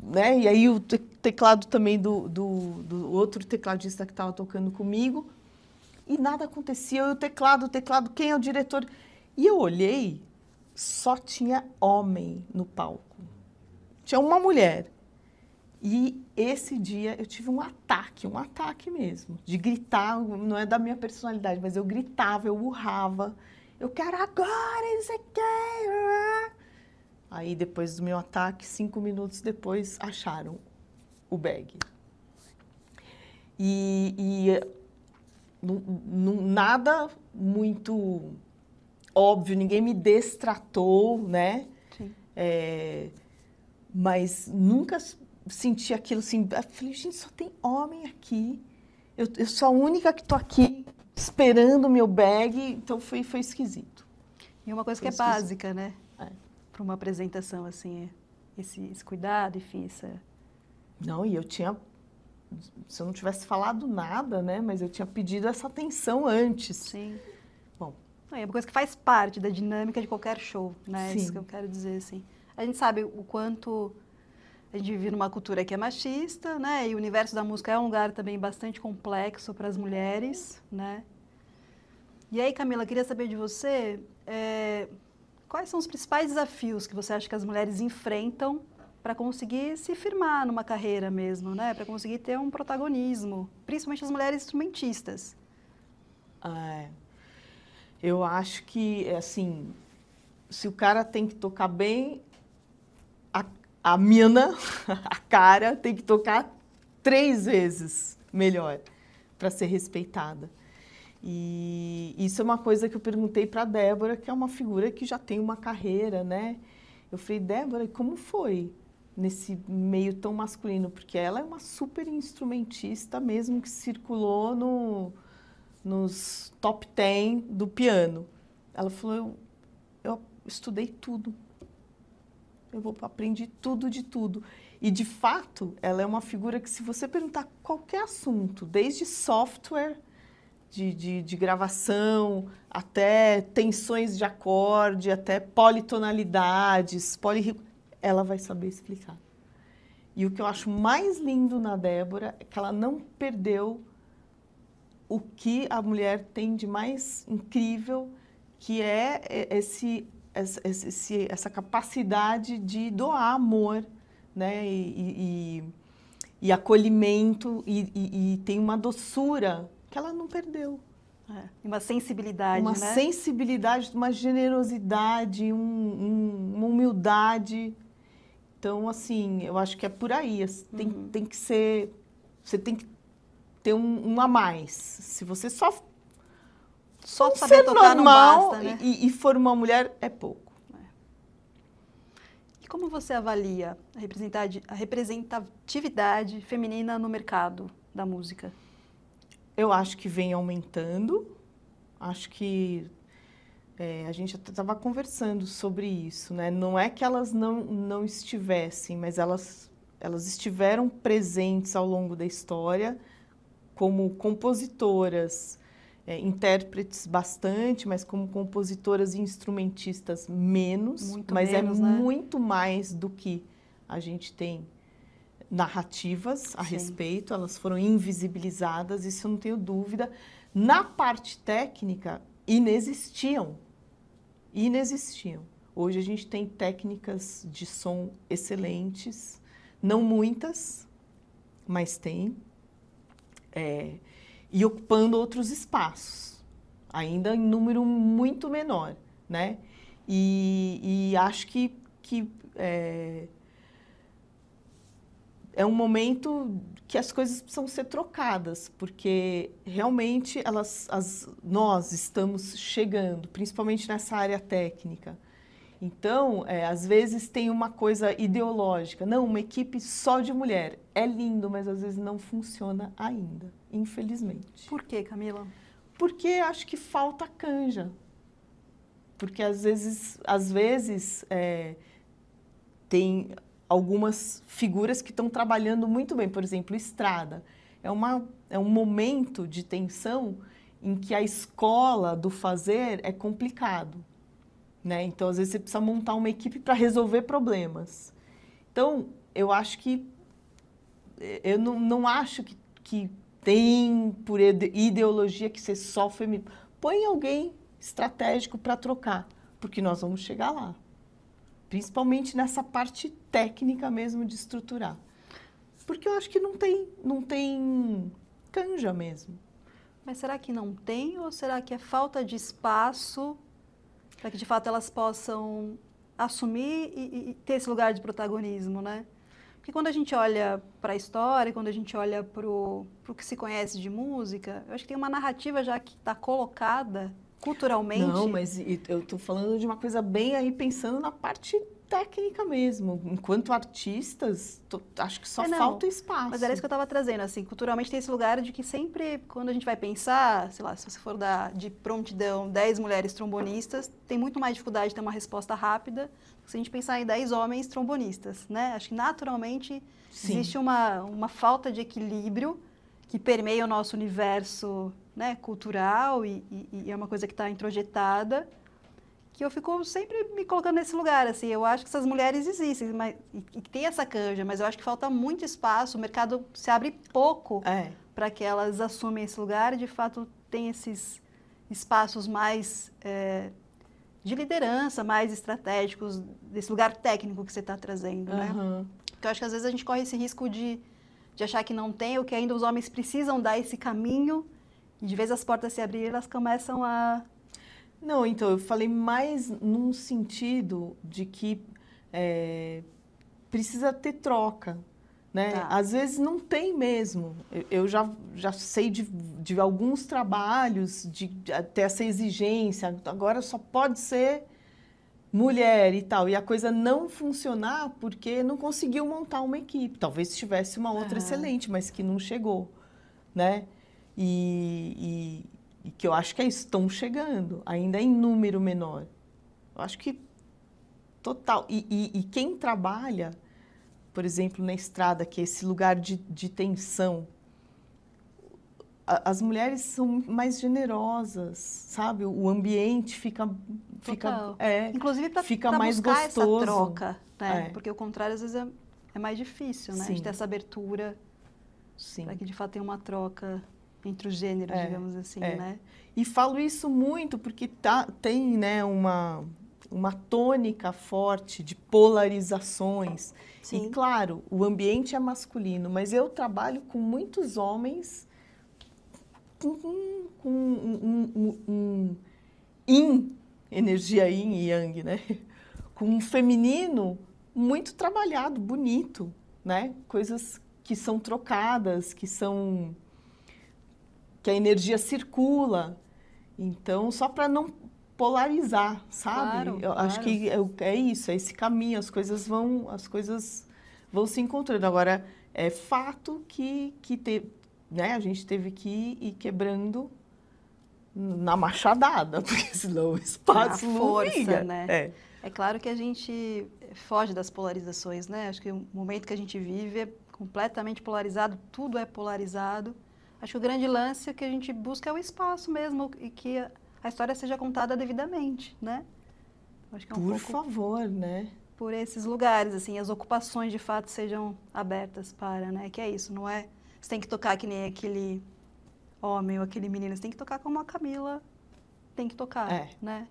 né? E aí o teclado também do outro tecladista que estava tocando comigo. E nada acontecia. E o teclado, quem é o diretor? E eu olhei, só tinha homem no palco. Tinha uma mulher. E esse dia eu tive um ataque mesmo, de gritar, não é da minha personalidade, mas eu gritava, eu urrava. Eu quero agora, não sei o quê. Aí depois do meu ataque, 5 minutos depois, acharam o bag. Nada muito óbvio, ninguém me destratou, né? Sim. Mas nunca senti aquilo assim. Eu falei, gente, só tem homem aqui. Eu sou a única que estou aqui esperando o meu bag. Então foi esquisito. E uma coisa que é básica, né? Para uma apresentação assim, esse cuidado, enfim. Não, e eu tinha... Se eu não tivesse falado nada, né? Mas eu tinha pedido essa atenção antes. Sim. Bom. É uma coisa que faz parte da dinâmica de qualquer show, né? Sim. Isso que eu quero dizer, assim. A gente sabe o quanto a gente vive numa cultura que é machista, né? E o universo da música é um lugar também bastante complexo para as mulheres, né? E aí, Camila, eu queria saber de você, quais são os principais desafios que você acha que as mulheres enfrentam para conseguir se firmar numa carreira mesmo, né? Para conseguir ter um protagonismo, principalmente as mulheres instrumentistas. Eu acho que, assim, se o cara tem que tocar bem, a mina, a cara, tem que tocar 3 vezes melhor para ser respeitada. E isso é uma coisa que eu perguntei para a Débora, que é uma figura que já tem uma carreira, né? Eu falei, Débora, como foi nesse meio tão masculino? Porque ela é uma super instrumentista mesmo, que circulou nos top 10 do piano. Ela falou, eu estudei tudo. Eu aprendi tudo de tudo. E, de fato, ela é uma figura que, se você perguntar qualquer assunto, desde software de gravação, até tensões de acorde, até politonalidades, ela vai saber explicar. E o que eu acho mais lindo na Débora é que ela não perdeu o que a mulher tem de mais incrível, que é essa capacidade de doar amor, né? E acolhimento, e tem uma doçura que ela não perdeu. Uma sensibilidade, uma né? sensibilidade, uma generosidade, uma humildade. Então, assim, eu acho que é por aí. Tem que ser... Você tem que ter um a mais. Se você só saber tocar normal não basta, né? e for uma mulher, é pouco. E como você avalia a representatividade feminina no mercado da música? Eu acho que vem aumentando. Acho que a gente até estava conversando sobre isso, né? Não é que elas não estivessem, mas elas estiveram presentes ao longo da história como compositoras, intérpretes bastante, mas como compositoras e instrumentistas menos. Muito mas menos, é né? muito mais do que a gente tem narrativas a Sim. respeito, elas foram invisibilizadas, isso eu não tenho dúvida. Na parte técnica, inexistiam. Hoje a gente tem técnicas de som excelentes, não muitas, mas tem, e ocupando outros espaços, ainda em número muito menor, né? E acho que é um momento que as coisas precisam ser trocadas, porque realmente nós estamos chegando, principalmente nessa área técnica. Então, às vezes tem uma coisa ideológica. Não, uma equipe só de mulher. É lindo, mas às vezes não funciona ainda, infelizmente. Por quê, Camila? Porque acho que falta canja. Porque às vezes tem algumas figuras que estão trabalhando muito bem. Por exemplo, estrada. É um momento de tensão em que a escola do fazer é complicado, né? Então, às vezes, você precisa montar uma equipe para resolver problemas. Então, eu acho que... Eu não acho que tem, por ideologia, que ser só feminino. Põe alguém estratégico para trocar, porque nós vamos chegar lá. Principalmente nessa parte técnica mesmo de estruturar. Porque eu acho que não tem canja mesmo. Mas será que não tem ou será que é falta de espaço para que de fato elas possam assumir e ter esse lugar de protagonismo, né? Porque quando a gente olha para a história, quando a gente olha para o que se conhece de música, eu acho que tem uma narrativa já que está colocada culturalmente. Não, mas eu estou falando de uma coisa bem aí, pensando na parte técnica mesmo. Enquanto artistas, acho que só falta espaço. Mas era isso que eu estava trazendo, assim, culturalmente tem esse lugar de que sempre, quando a gente vai pensar, sei lá, se você for de prontidão 10 mulheres trombonistas, tem muito mais dificuldade de ter uma resposta rápida se a gente pensar em 10 homens trombonistas, né? Acho que naturalmente existe uma falta de equilíbrio que permeia o nosso universo, né, cultural e é uma coisa que está introjetada, que eu fico sempre me colocando nesse lugar, assim, eu acho que essas mulheres existem, e que tem essa canja, mas eu acho que falta muito espaço, o mercado se abre pouco para que elas assumam esse lugar e, de fato, tem esses espaços mais de liderança, mais estratégicos, desse lugar técnico que você está trazendo, né? Então, acho que às vezes a gente corre esse risco de achar que não tem, ou que ainda os homens precisam dar esse caminho, e de vez as portas se abrirem, elas começam a... Não, então, eu falei mais num sentido de que precisa ter troca, né? Tá. Às vezes não tem mesmo. Eu já sei de alguns trabalhos de ter essa exigência, agora só pode ser mulher e tal, e a coisa não funcionar porque não conseguiu montar uma equipe. Talvez tivesse uma outra excelente, mas que não chegou, né? E que eu acho que estão chegando, ainda em número menor. Eu acho que total. E quem trabalha, por exemplo, na estrada, que é esse lugar de tensão, as mulheres são mais generosas, sabe? O ambiente fica inclusive para fica mais buscar gostoso. essa troca, né? Porque o contrário às vezes é mais difícil, né? Sim. De ter essa abertura Sim. para que de fato tenha uma troca entre os gêneros, digamos assim, né? E falo isso muito porque tem, né, uma tônica forte de polarizações. Sim. E, claro, o ambiente é masculino, mas eu trabalho com muitos homens com energia yin e yang, né? Com um feminino muito trabalhado, bonito, né? Coisas que são trocadas, que a energia circula. Então, só para não polarizar, sabe? Claro, Eu acho que é isso, é esse caminho, as coisas vão se encontrando. Agora, é fato que né, a gente teve que ir quebrando na machadada, porque senão o espaço não liga. Né? É claro que a gente foge das polarizações, né? Acho que o momento que a gente vive é completamente polarizado, tudo é polarizado. Acho que o grande lance que a gente busca é o espaço mesmo e que a história seja contada devidamente, né? Acho que é Por favor, né? Por esses lugares, assim, as ocupações de fato sejam abertas para, né? Que é isso, não é? Você tem que tocar que nem aquele homem ou aquele menino, você tem que tocar como a Camila tem que tocar, né?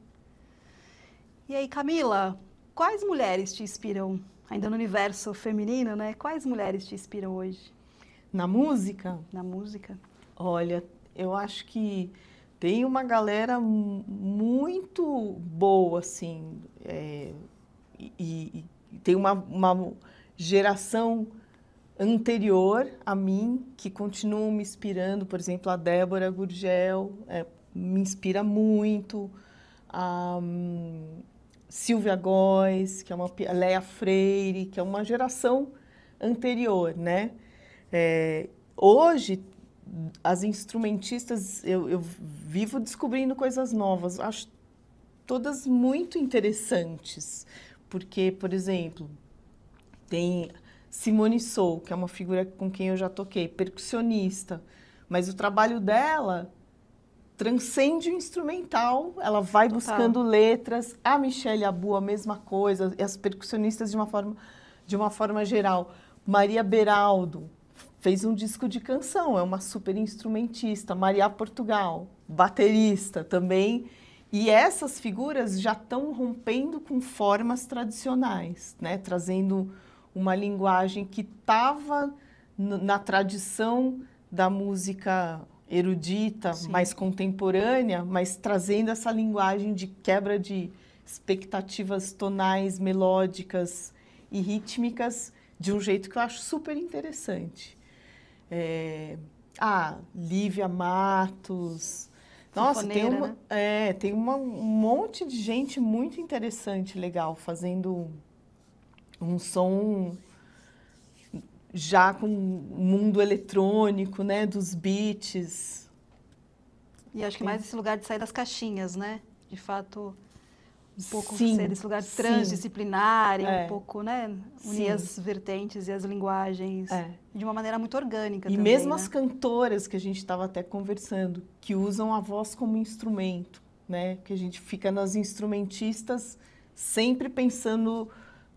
E aí, Camila, quais mulheres te inspiram, ainda no universo feminino, né? Quais mulheres te inspiram hoje? Na música? Na música. Olha, eu acho que tem uma galera muito boa, assim, e tem uma geração anterior a mim que continuam me inspirando. Por exemplo, a Débora Gurgel me inspira muito, a Silvia Góes, que é a Léa Freire, que é uma geração anterior, né? Hoje, as instrumentistas, eu vivo descobrindo coisas novas, acho todas muito interessantes, porque, por exemplo, tem Simone Sou, que é uma figura com quem eu já toquei, percussionista, mas o trabalho dela transcende o instrumental, ela vai buscando letras. A Michelle Abu, a mesma coisa, e as percussionistas de uma forma geral. Maria Beraldo fez um disco de canção, é uma super instrumentista. Maria Portugal, baterista também. E essas figuras já estão rompendo com formas tradicionais, né? Trazendo uma linguagem que estava na tradição da música erudita, sim, mais contemporânea, mas trazendo essa linguagem de quebra de expectativas tonais, melódicas e rítmicas de um jeito que eu acho super interessante. Lívia Matos. Nossa, tem um monte de gente muito interessante, legal, fazendo um som já com o mundo eletrônico, né, dos beats. E acho que mais esse lugar de sair das caixinhas, né? De fato, um pouco sim, ser esse lugar transdisciplinar, um pouco, né? Unir sim, as vertentes e as linguagens de uma maneira muito orgânica também, mesmo, né? As cantoras que a gente estava até conversando, que usam a voz como instrumento, né? Que a gente fica nas instrumentistas sempre pensando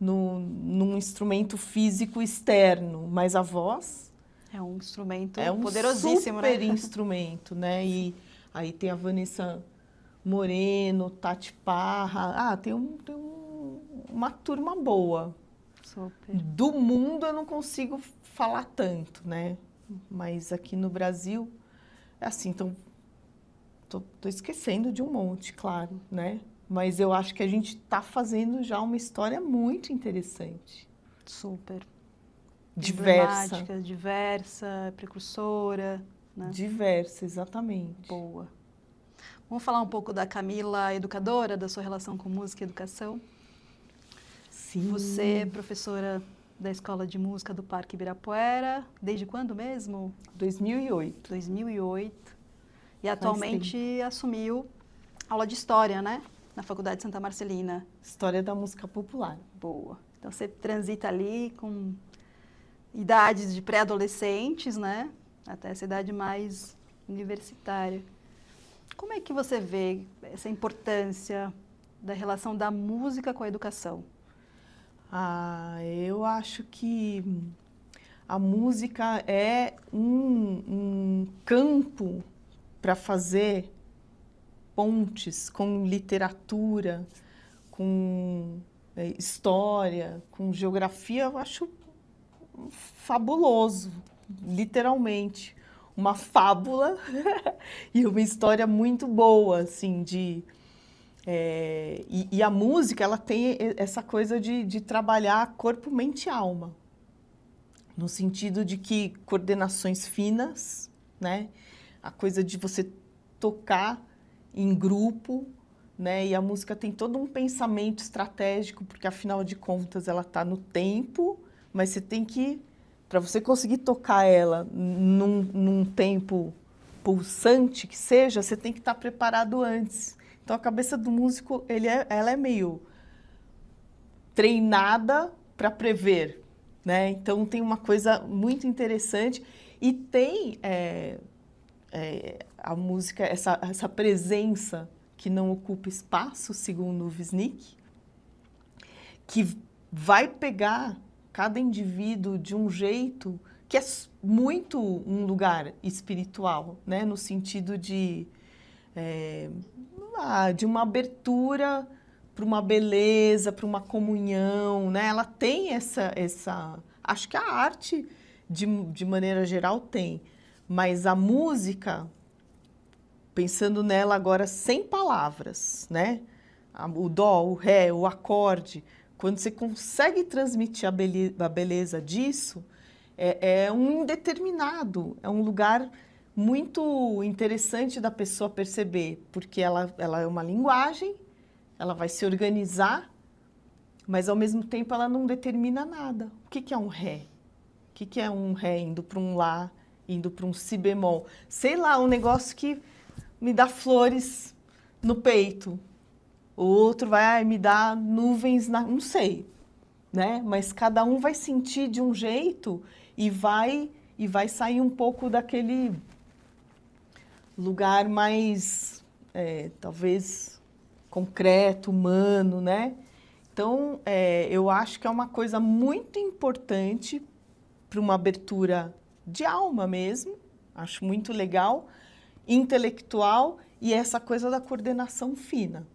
num instrumento físico externo, mas a voz é um instrumento poderosíssimo, super, né? Instrumento, né? E aí tem a Vanessa Moreno, Tati Parra, tem uma turma boa. Super. Do mundo eu não consigo falar tanto, né? Mas aqui no Brasil é assim, então tô esquecendo de um monte, claro, né? Mas eu acho que a gente está fazendo já uma história muito interessante. Super. Diversa. Diversa, precursora. Né? Diversa, exatamente. Boa. Vamos falar um pouco da Camila educadora, da sua relação com música e educação? Sim. Você é professora da Escola de Música do Parque Ibirapuera. Desde quando mesmo? 2008. 2008. E atualmente assumiu aula de História, né? Na Faculdade de Santa Marcelina. História da Música Popular. Boa. Então, você transita ali com idades de pré-adolescentes, né? Até essa idade mais universitária. Como é que você vê essa importância da relação da música com a educação? Eu acho que a música é um campo para fazer pontes com literatura, com história, com geografia. Eu acho fabuloso, literalmente. Uma fábula e uma história muito boa, assim, e a música, ela tem essa coisa de trabalhar corpo, mente e alma, no sentido de que coordenações finas, né? A coisa de você tocar em grupo, né? E a música tem todo um pensamento estratégico, porque afinal de contas ela está no tempo, mas você tem que, para você conseguir tocar ela num tempo pulsante que seja, você tem que estar preparado antes. Então a cabeça do músico, ela é meio treinada para prever, né? Então tem uma coisa muito interessante e tem a música, essa presença que não ocupa espaço, segundo o Wisnik, que vai pegar cada indivíduo de um jeito que é muito um lugar espiritual, né? No sentido de uma abertura para uma beleza, para uma comunhão, né? Ela tem essa... Acho que a arte, de maneira geral, tem. Mas a música, pensando nela agora sem palavras, né? O dó, o ré, o acorde, quando você consegue transmitir a beleza disso, é um indeterminado, é um lugar muito interessante da pessoa perceber, porque ela é uma linguagem, ela vai se organizar, mas ao mesmo tempo ela não determina nada. O que é um ré? O que é um ré indo para um lá, indo para um si bemol? Sei lá, um negócio que me dá flores no peito. O outro vai me dar nuvens, não sei, né? Mas cada um vai sentir de um jeito e vai sair um pouco daquele lugar mais, talvez, concreto, humano, né? Então, eu acho que é uma coisa muito importante para uma abertura de alma mesmo, acho muito legal, intelectual e essa coisa da coordenação fina.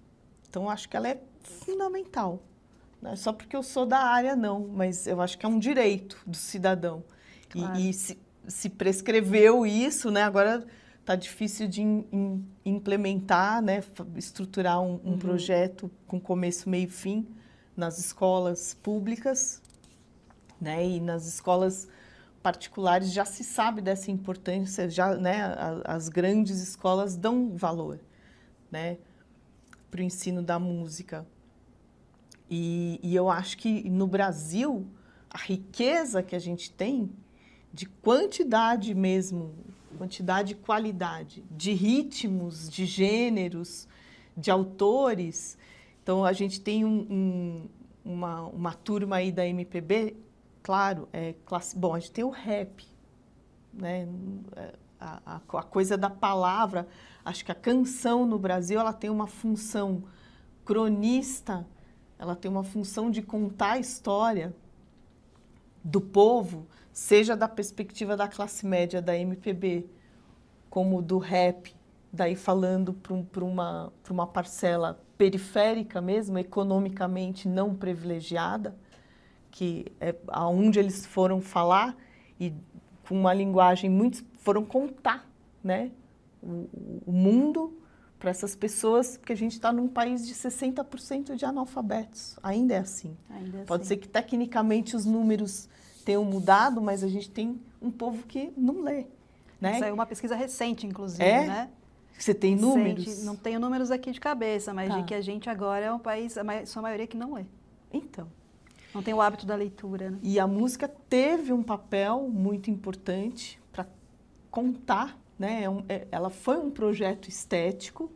Então, acho que ela é fundamental. Não é só porque eu sou da área, não, mas eu acho que é um direito do cidadão. Claro. E se prescreveu isso, né? Agora está difícil de implementar, né? Estruturar um projeto com começo, meio e fim nas escolas públicas, né? E nas escolas particulares já se sabe dessa importância, já, né? As grandes escolas dão valor, né? Para o ensino da música. E eu acho que no Brasil, a riqueza que a gente tem de quantidade mesmo, quantidade e qualidade, de ritmos, de gêneros, de autores. Então, a gente tem uma turma aí da MPB, claro, bom, a gente tem o rap, né? A coisa da palavra. Acho que a canção no Brasil ela tem uma função cronista, ela tem uma função de contar a história do povo, seja da perspectiva da classe média da MPB, como do rap, daí falando para uma parcela periférica mesmo, economicamente não privilegiada, que é aonde eles foram falar e com uma linguagem muito foram contar, né? O mundo para essas pessoas, porque a gente está num país de 60% de analfabetos. Ainda é assim. Pode ser que tecnicamente os números tenham mudado, mas a gente tem um povo que não lê. Né? Isso é uma pesquisa recente, inclusive, né? Você tem recente, números? Não tenho números aqui de cabeça, mas de que a gente agora é um país, sua maioria que não lê. Então. Não tem o hábito da leitura. Né? E a música teve um papel muito importante para contar, né? Ela foi um projeto estético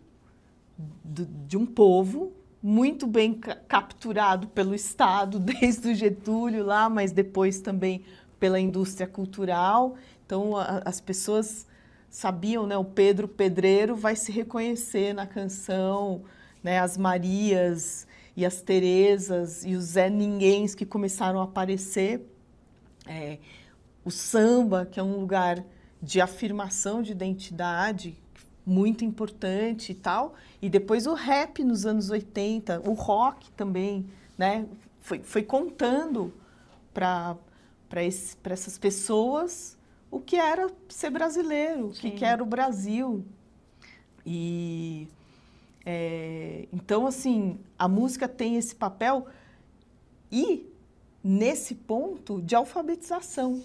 de um povo muito bem capturado pelo Estado, desde o Getúlio lá, mas depois também pela indústria cultural. Então, as pessoas sabiam, né? O Pedro Pedreiro vai se reconhecer na canção, né? As Marias e as Terezas e os Zé Ninguéms que começaram a aparecer. O samba, que é um lugar de afirmação de identidade muito importante e tal. E depois o rap nos anos 80, o rock também, né? Foi contando para essas pessoas o que era ser brasileiro, o que era o Brasil. E então, assim, a música tem esse papel e nesse ponto de alfabetização,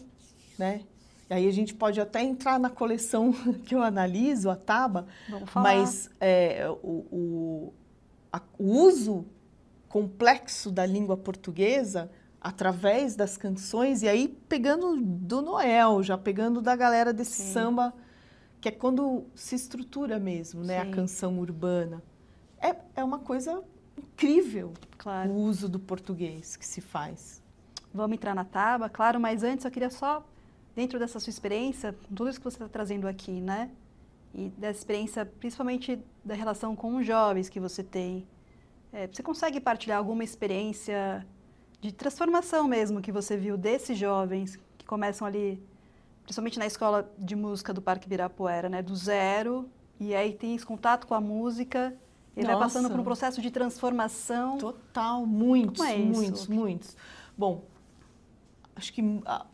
né? E aí a gente pode até entrar na coleção que eu analiso, a Taba, mas o uso complexo da língua portuguesa através das canções, e aí pegando do Noel, já pegando da galera desse samba, que é quando se estrutura mesmo, né, a canção urbana. É uma coisa incrível, claro, o uso do português que se faz. Vamos entrar na Taba, claro, mas antes eu queria só, dentro dessa sua experiência, tudo isso que você está trazendo aqui, né, e dessa experiência, principalmente da relação com os jovens que você tem, você consegue partilhar alguma experiência de transformação mesmo que você viu desses jovens que começam ali, principalmente na escola de música do Parque Ibirapuera, né, do zero, e aí tem esse contato com a música, ele vai passando por um processo de transformação. Total, muitos, Como é isso? muitos. Bom, acho que a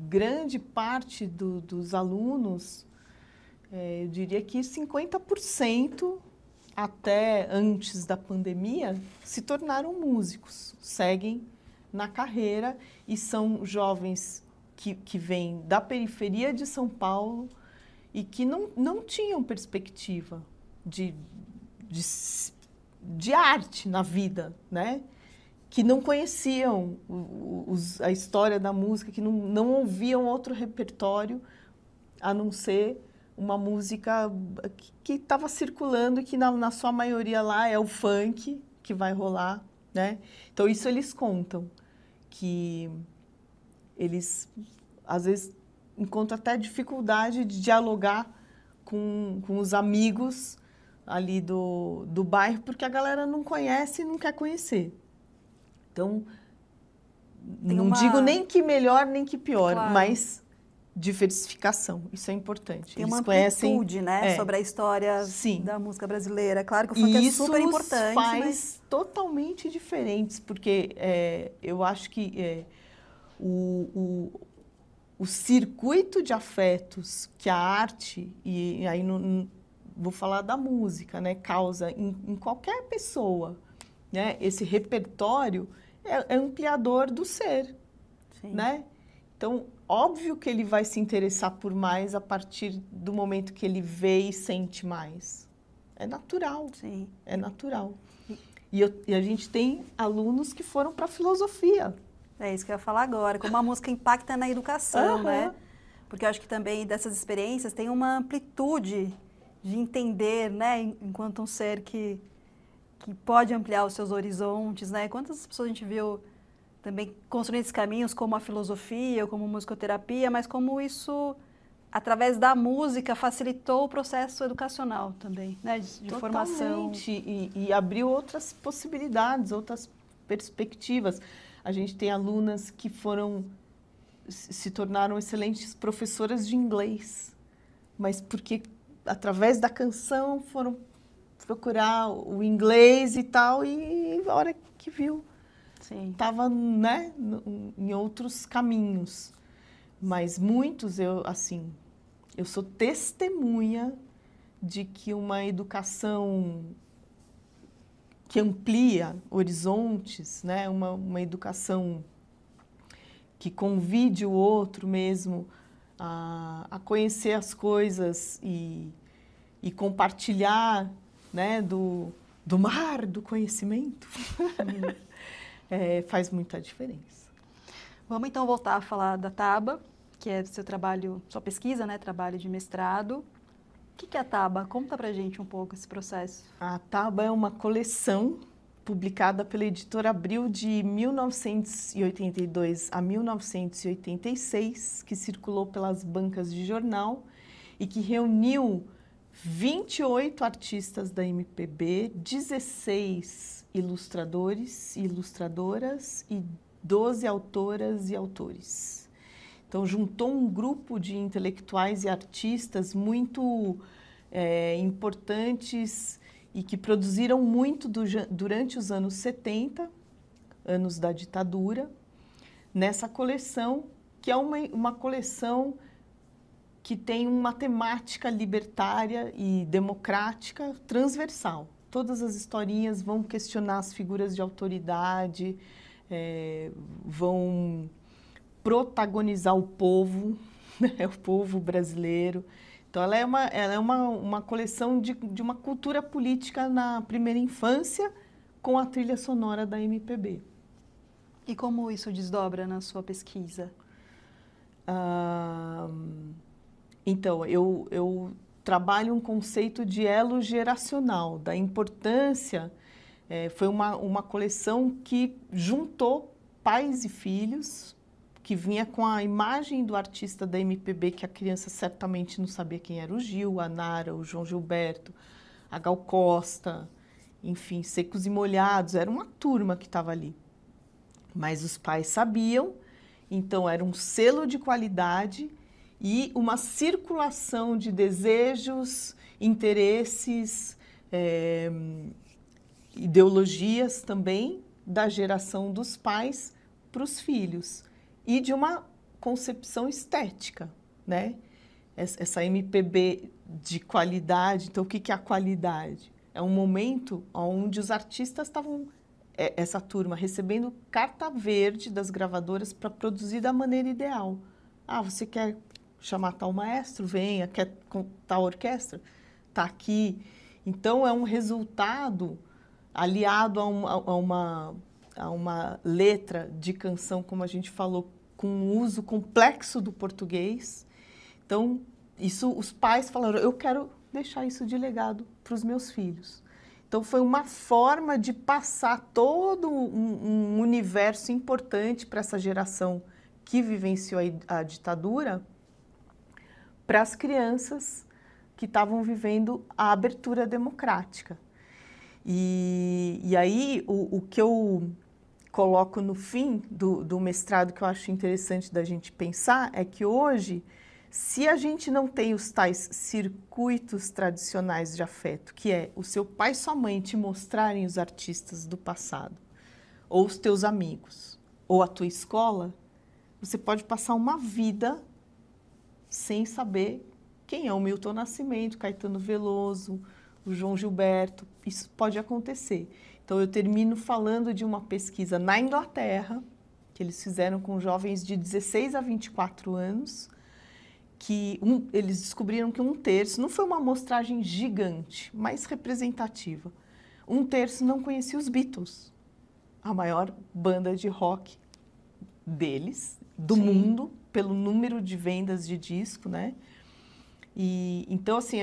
grande parte dos alunos, eu diria que 50% até antes da pandemia, se tornaram músicos, seguem na carreira e são jovens que vêm da periferia de São Paulo e que não tinham perspectiva de arte na vida, né? Que não conheciam a história da música, que não ouviam outro repertório a não ser uma música que estava circulando e que na sua maioria lá é o funk que vai rolar, né? Então isso eles contam, que eles às vezes encontram até dificuldade de dialogar com os amigos ali do bairro, porque a galera não conhece e não quer conhecer. Então, não digo nem que melhor nem que pior, claro, mas diversificação, isso é importante. Tem uma amplitude, né, sobre a história da música brasileira. Claro que o funk é super importante. Isso faz totalmente diferentes, porque eu acho que o circuito de afetos que a arte, e aí vou falar da música, né, causa em qualquer pessoa, né, esse repertório é ampliador do ser, né? Então, óbvio que ele vai se interessar por mais a partir do momento que ele vê e sente mais. É natural, é natural. E a gente tem alunos que foram para a filosofia. É isso que eu ia falar agora, como a música impacta na educação, né? Porque eu acho que também dessas experiências tem uma amplitude de entender, né, enquanto um ser que pode ampliar os seus horizontes, né? Quantas pessoas a gente viu também construindo esses caminhos, como a filosofia, como musicoterapia, mas como isso, através da música, facilitou o processo educacional também, né? De formação. E abriu outras possibilidades, outras perspectivas. A gente tem alunas que se tornaram excelentes professoras de inglês, mas porque através da canção foram procurar o inglês e tal, e a hora que viu, estava, né, em outros caminhos. Mas muitos, eu sou testemunha de que uma educação que amplia horizontes, né, uma educação que convide o outro mesmo a conhecer as coisas e compartilhar, né, do mar do conhecimento, faz muita diferença. Vamos então voltar a falar da Taba, que é seu trabalho, sua pesquisa, né, trabalho de mestrado. O que é a Taba? Conta pra gente um pouco esse processo. A Taba é uma coleção publicada pela editora Abril de 1982 a 1986, que circulou pelas bancas de jornal e que reuniu 28 artistas da MPB, 16 ilustradores e ilustradoras e 12 autoras e autores. Então, juntou um grupo de intelectuais e artistas muito importantes e que produziram muito durante os anos 70, anos da ditadura, nessa coleção, que é uma coleção que tem uma temática libertária e democrática transversal. Todas as historinhas vão questionar as figuras de autoridade, vão protagonizar o povo, né, o povo brasileiro. Então, ela é uma coleção de uma cultura política na primeira infância com a trilha sonora da MPB. E como isso desdobra na sua pesquisa? Então, eu trabalho um conceito de elo geracional, da importância. Foi uma coleção que juntou pais e filhos, que vinha com a imagem do artista da MPB, que a criança certamente não sabia quem era o Gil, a Nara, o João Gilberto, a Gal Costa, enfim, Secos e Molhados, era uma turma que estava ali. Mas os pais sabiam, então era um selo de qualidade e uma circulação de desejos, interesses, ideologias também da geração dos pais para os filhos. E de uma concepção estética, né? Essa MPB de qualidade. Então, o que é a qualidade? É um momento onde os artistas estavam, essa turma, recebendo carta verde das gravadoras para produzir da maneira ideal. Ah, você quer chamar tal maestro? Venha. Quer tal orquestra? Está aqui. Então, é um resultado aliado a uma letra de canção, como a gente falou, com um uso complexo do português. Então, os pais falaram, eu quero deixar isso de legado para os meus filhos. Então, foi uma forma de passar todo um universo importante para essa geração que vivenciou a ditadura, para as crianças que estavam vivendo a abertura democrática. E aí, o que eu coloco no fim do mestrado, que eu acho interessante da gente pensar, é que hoje, se a gente não tem os tais circuitos tradicionais de afeto, que é o seu pai e sua mãe te mostrarem os artistas do passado, ou os teus amigos, ou a tua escola, você pode passar uma vida sem saber quem é o Milton Nascimento, Caetano Veloso, o João Gilberto. Isso pode acontecer. Então, eu termino falando de uma pesquisa na Inglaterra, que eles fizeram com jovens de 16 a 24 anos, que eles descobriram que 1/3, não foi uma amostragem gigante, mas representativa, 1/3 não conhecia os Beatles, a maior banda de rock deles, do Sim. mundo, pelo número de vendas de disco, né? Então, assim,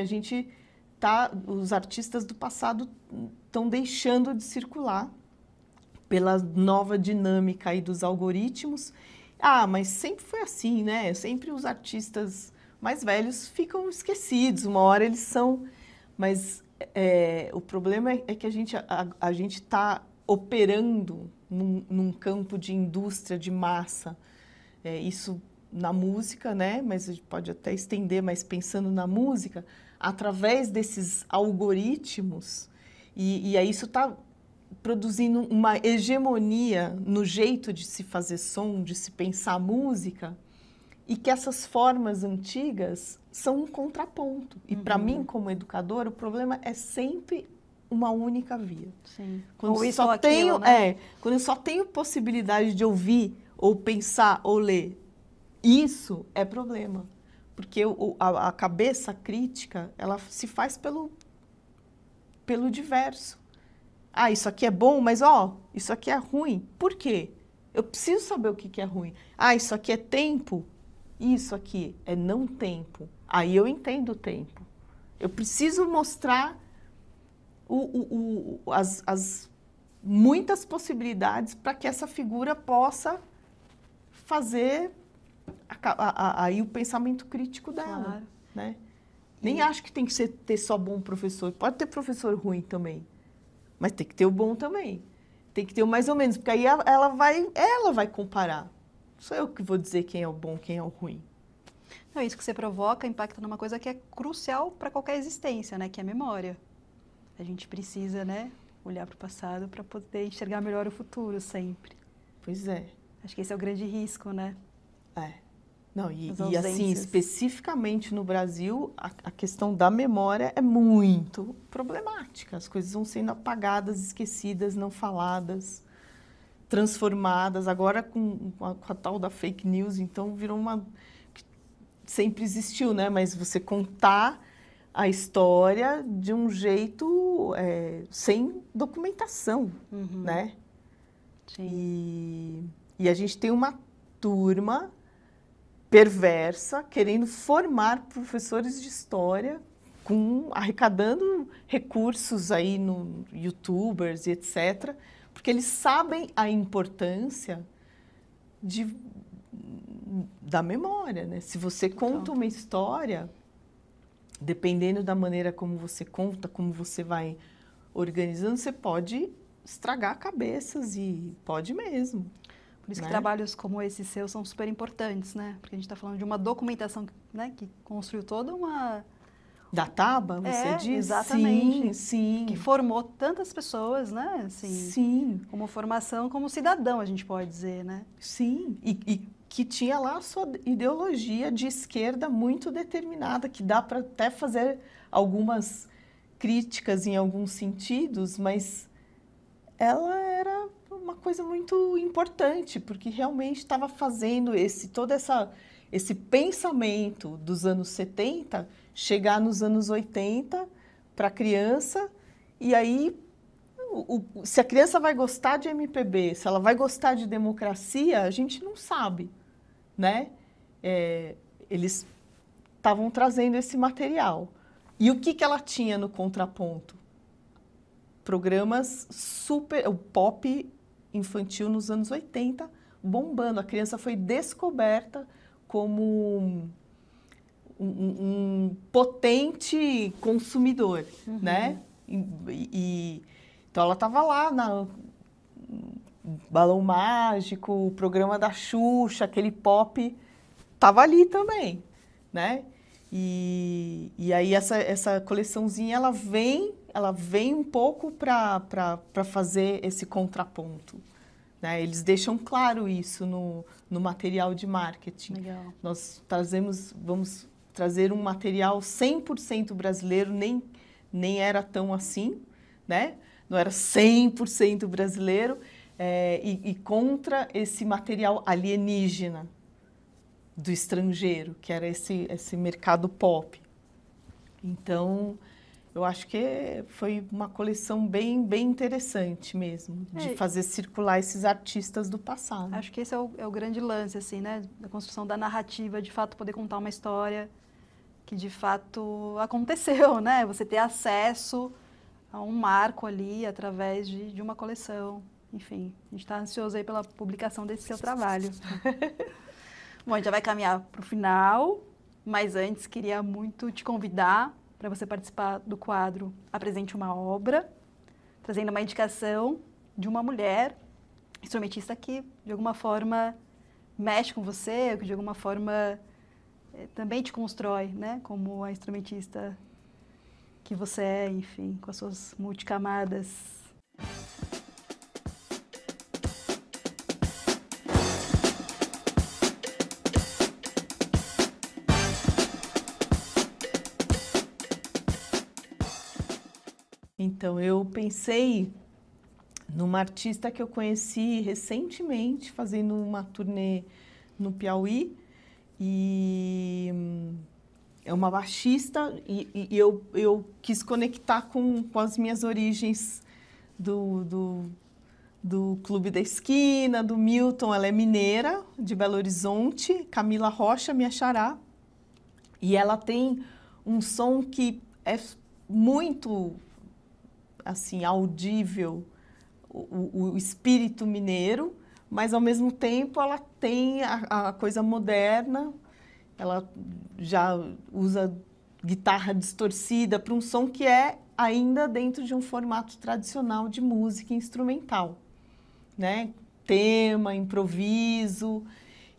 os artistas do passado estão deixando de circular pela nova dinâmica aí dos algoritmos. Ah, mas sempre foi assim, né? Sempre os artistas mais velhos ficam esquecidos, uma hora eles são... Mas o problema é que a gente está operando num campo de indústria de massa. Isso na música, né? Mas a gente pode até estender, mas pensando na música, através desses algoritmos, e aí isso está produzindo uma hegemonia no jeito de se fazer som, de se pensar música, e que essas formas antigas são um contraponto. E para mim, como educadora, o problema é sempre uma única via. Sim. Quando Ou eu isso só ou aquilo, tenho, né? quando eu só tenho possibilidade de ouvir, ou pensar, ou ler, isso é problema. Porque a cabeça crítica, ela se faz pelo diverso. Ah, isso aqui é bom, mas isso aqui é ruim. Por quê? Eu preciso saber o que é ruim. Ah, isso aqui é tempo, isso aqui é não tempo. Aí eu entendo o tempo. Eu preciso mostrar as muitas possibilidades para que essa figura possa fazer aí o pensamento crítico dela. Claro. Né? Nem acho que tem que ter só bom professor. Pode ter professor ruim também. Mas tem que ter o bom também. Tem que ter o mais ou menos, porque aí ela vai comparar. Não sou eu que vou dizer quem é o bom, quem é o ruim. Não, isso que você provoca impacta numa coisa que é crucial para qualquer existência, né? Que é a memória. A gente precisa, né, olhar para o passado para poder enxergar melhor o futuro sempre. Pois é. Acho que esse é o grande risco, né? É. Não, e assim, ausências. especificamente no Brasil, a questão da memória é muito problemática. As coisas vão sendo apagadas, esquecidas, não faladas, transformadas. Agora, com a tal da fake news, então, virou uma... Sempre existiu, né? Mas você contar a história de um jeito sem documentação, né? Sim. E a gente tem uma turma perversa, querendo formar professores de história, arrecadando recursos aí no YouTubers e etc., porque eles sabem a importância da memória, né? Se você conta uma história, dependendo da maneira como você conta, como você vai organizando, você pode estragar cabeças e pode mesmo. Por isso que né? trabalhos como esse seu são super importantes, né? Porque a gente está falando de uma documentação, né, que construiu toda uma... Da Taba, você diz? Exatamente. Sim. Que formou tantas pessoas, né? Assim, sim. Como formação, como cidadão, a gente pode dizer, né? Sim. E que tinha lá a sua ideologia de esquerda muito determinada, que dá para até fazer algumas críticas em alguns sentidos, mas ela era uma coisa muito importante, porque realmente estava fazendo esse pensamento dos anos 70 chegar nos anos 80 para a criança, e aí se a criança vai gostar de MPB, se ela vai gostar de democracia, a gente não sabe, né? Eles estavam trazendo esse material. E o que ela tinha no contraponto? Programas o pop infantil nos anos 80, bombando. A criança foi descoberta como um potente consumidor, né? Então, ela estava lá no Balão Mágico, o programa da Xuxa, aquele pop, estava ali também, né? E aí essa coleçãozinha, ela vem um pouco para fazer esse contraponto, né? Eles deixam claro isso no material de marketing. Legal. Nós vamos trazer um material 100% brasileiro, nem era tão assim, né? Não era 100% brasileiro, e contra esse material alienígena do estrangeiro, que era esse mercado pop. Então, eu acho que foi uma coleção bem interessante mesmo, de fazer circular esses artistas do passado. Acho que esse é o grande lance, assim, né? Da construção da narrativa, de fato poder contar uma história que de fato aconteceu, né? Você ter acesso a um marco ali através de uma coleção. Enfim, a gente está ansioso aí pela publicação desse seu trabalho. Bom, a gente já vai caminhar para o final, mas antes queria muito te convidar para você participar do quadro Apresente uma Obra, trazendo uma indicação de uma mulher instrumentista que, de alguma forma, mexe com você, que de alguma forma também te constrói, né? Como a instrumentista que você é, enfim, com as suas multicamadas. Então, eu pensei numa artista que eu conheci recentemente, fazendo uma turnê no Piauí, e é uma baixista, e eu quis conectar com as minhas origens do Clube da Esquina, do Milton. Ela é mineira, de Belo Horizonte, Camila Rocha, minha xará, e ela tem um som que é muito assim, audível, o espírito mineiro, mas ao mesmo tempo ela tem a coisa moderna, ela já usa guitarra distorcida para um som que é ainda dentro de um formato tradicional de música instrumental, né? Tema, improviso,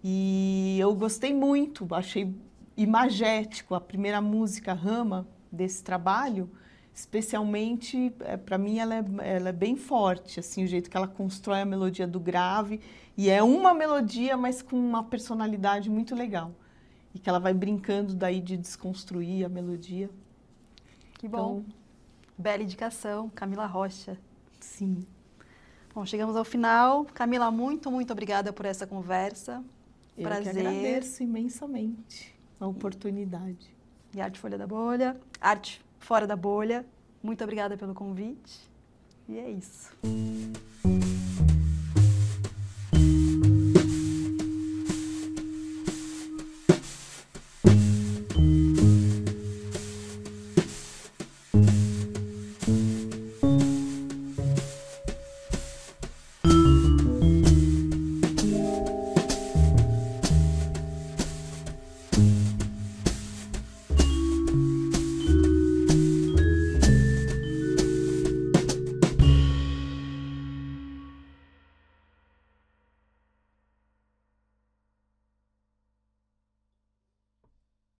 e eu gostei muito, achei imagético a primeira música, Rama, desse trabalho, especialmente, para mim, ela é bem forte, assim, o jeito que ela constrói a melodia do grave, e é uma melodia, mas com uma personalidade muito legal, e que ela vai brincando daí de desconstruir a melodia. Que bom. Então, bela indicação, Camila Rocha. Sim. Bom, chegamos ao final. Camila, muito, muito obrigada por essa conversa. Prazer. Eu que agradeço imensamente a oportunidade. E Arte Folha da Bolha, Arte Fora da Bolha, muito obrigada pelo convite. E é isso.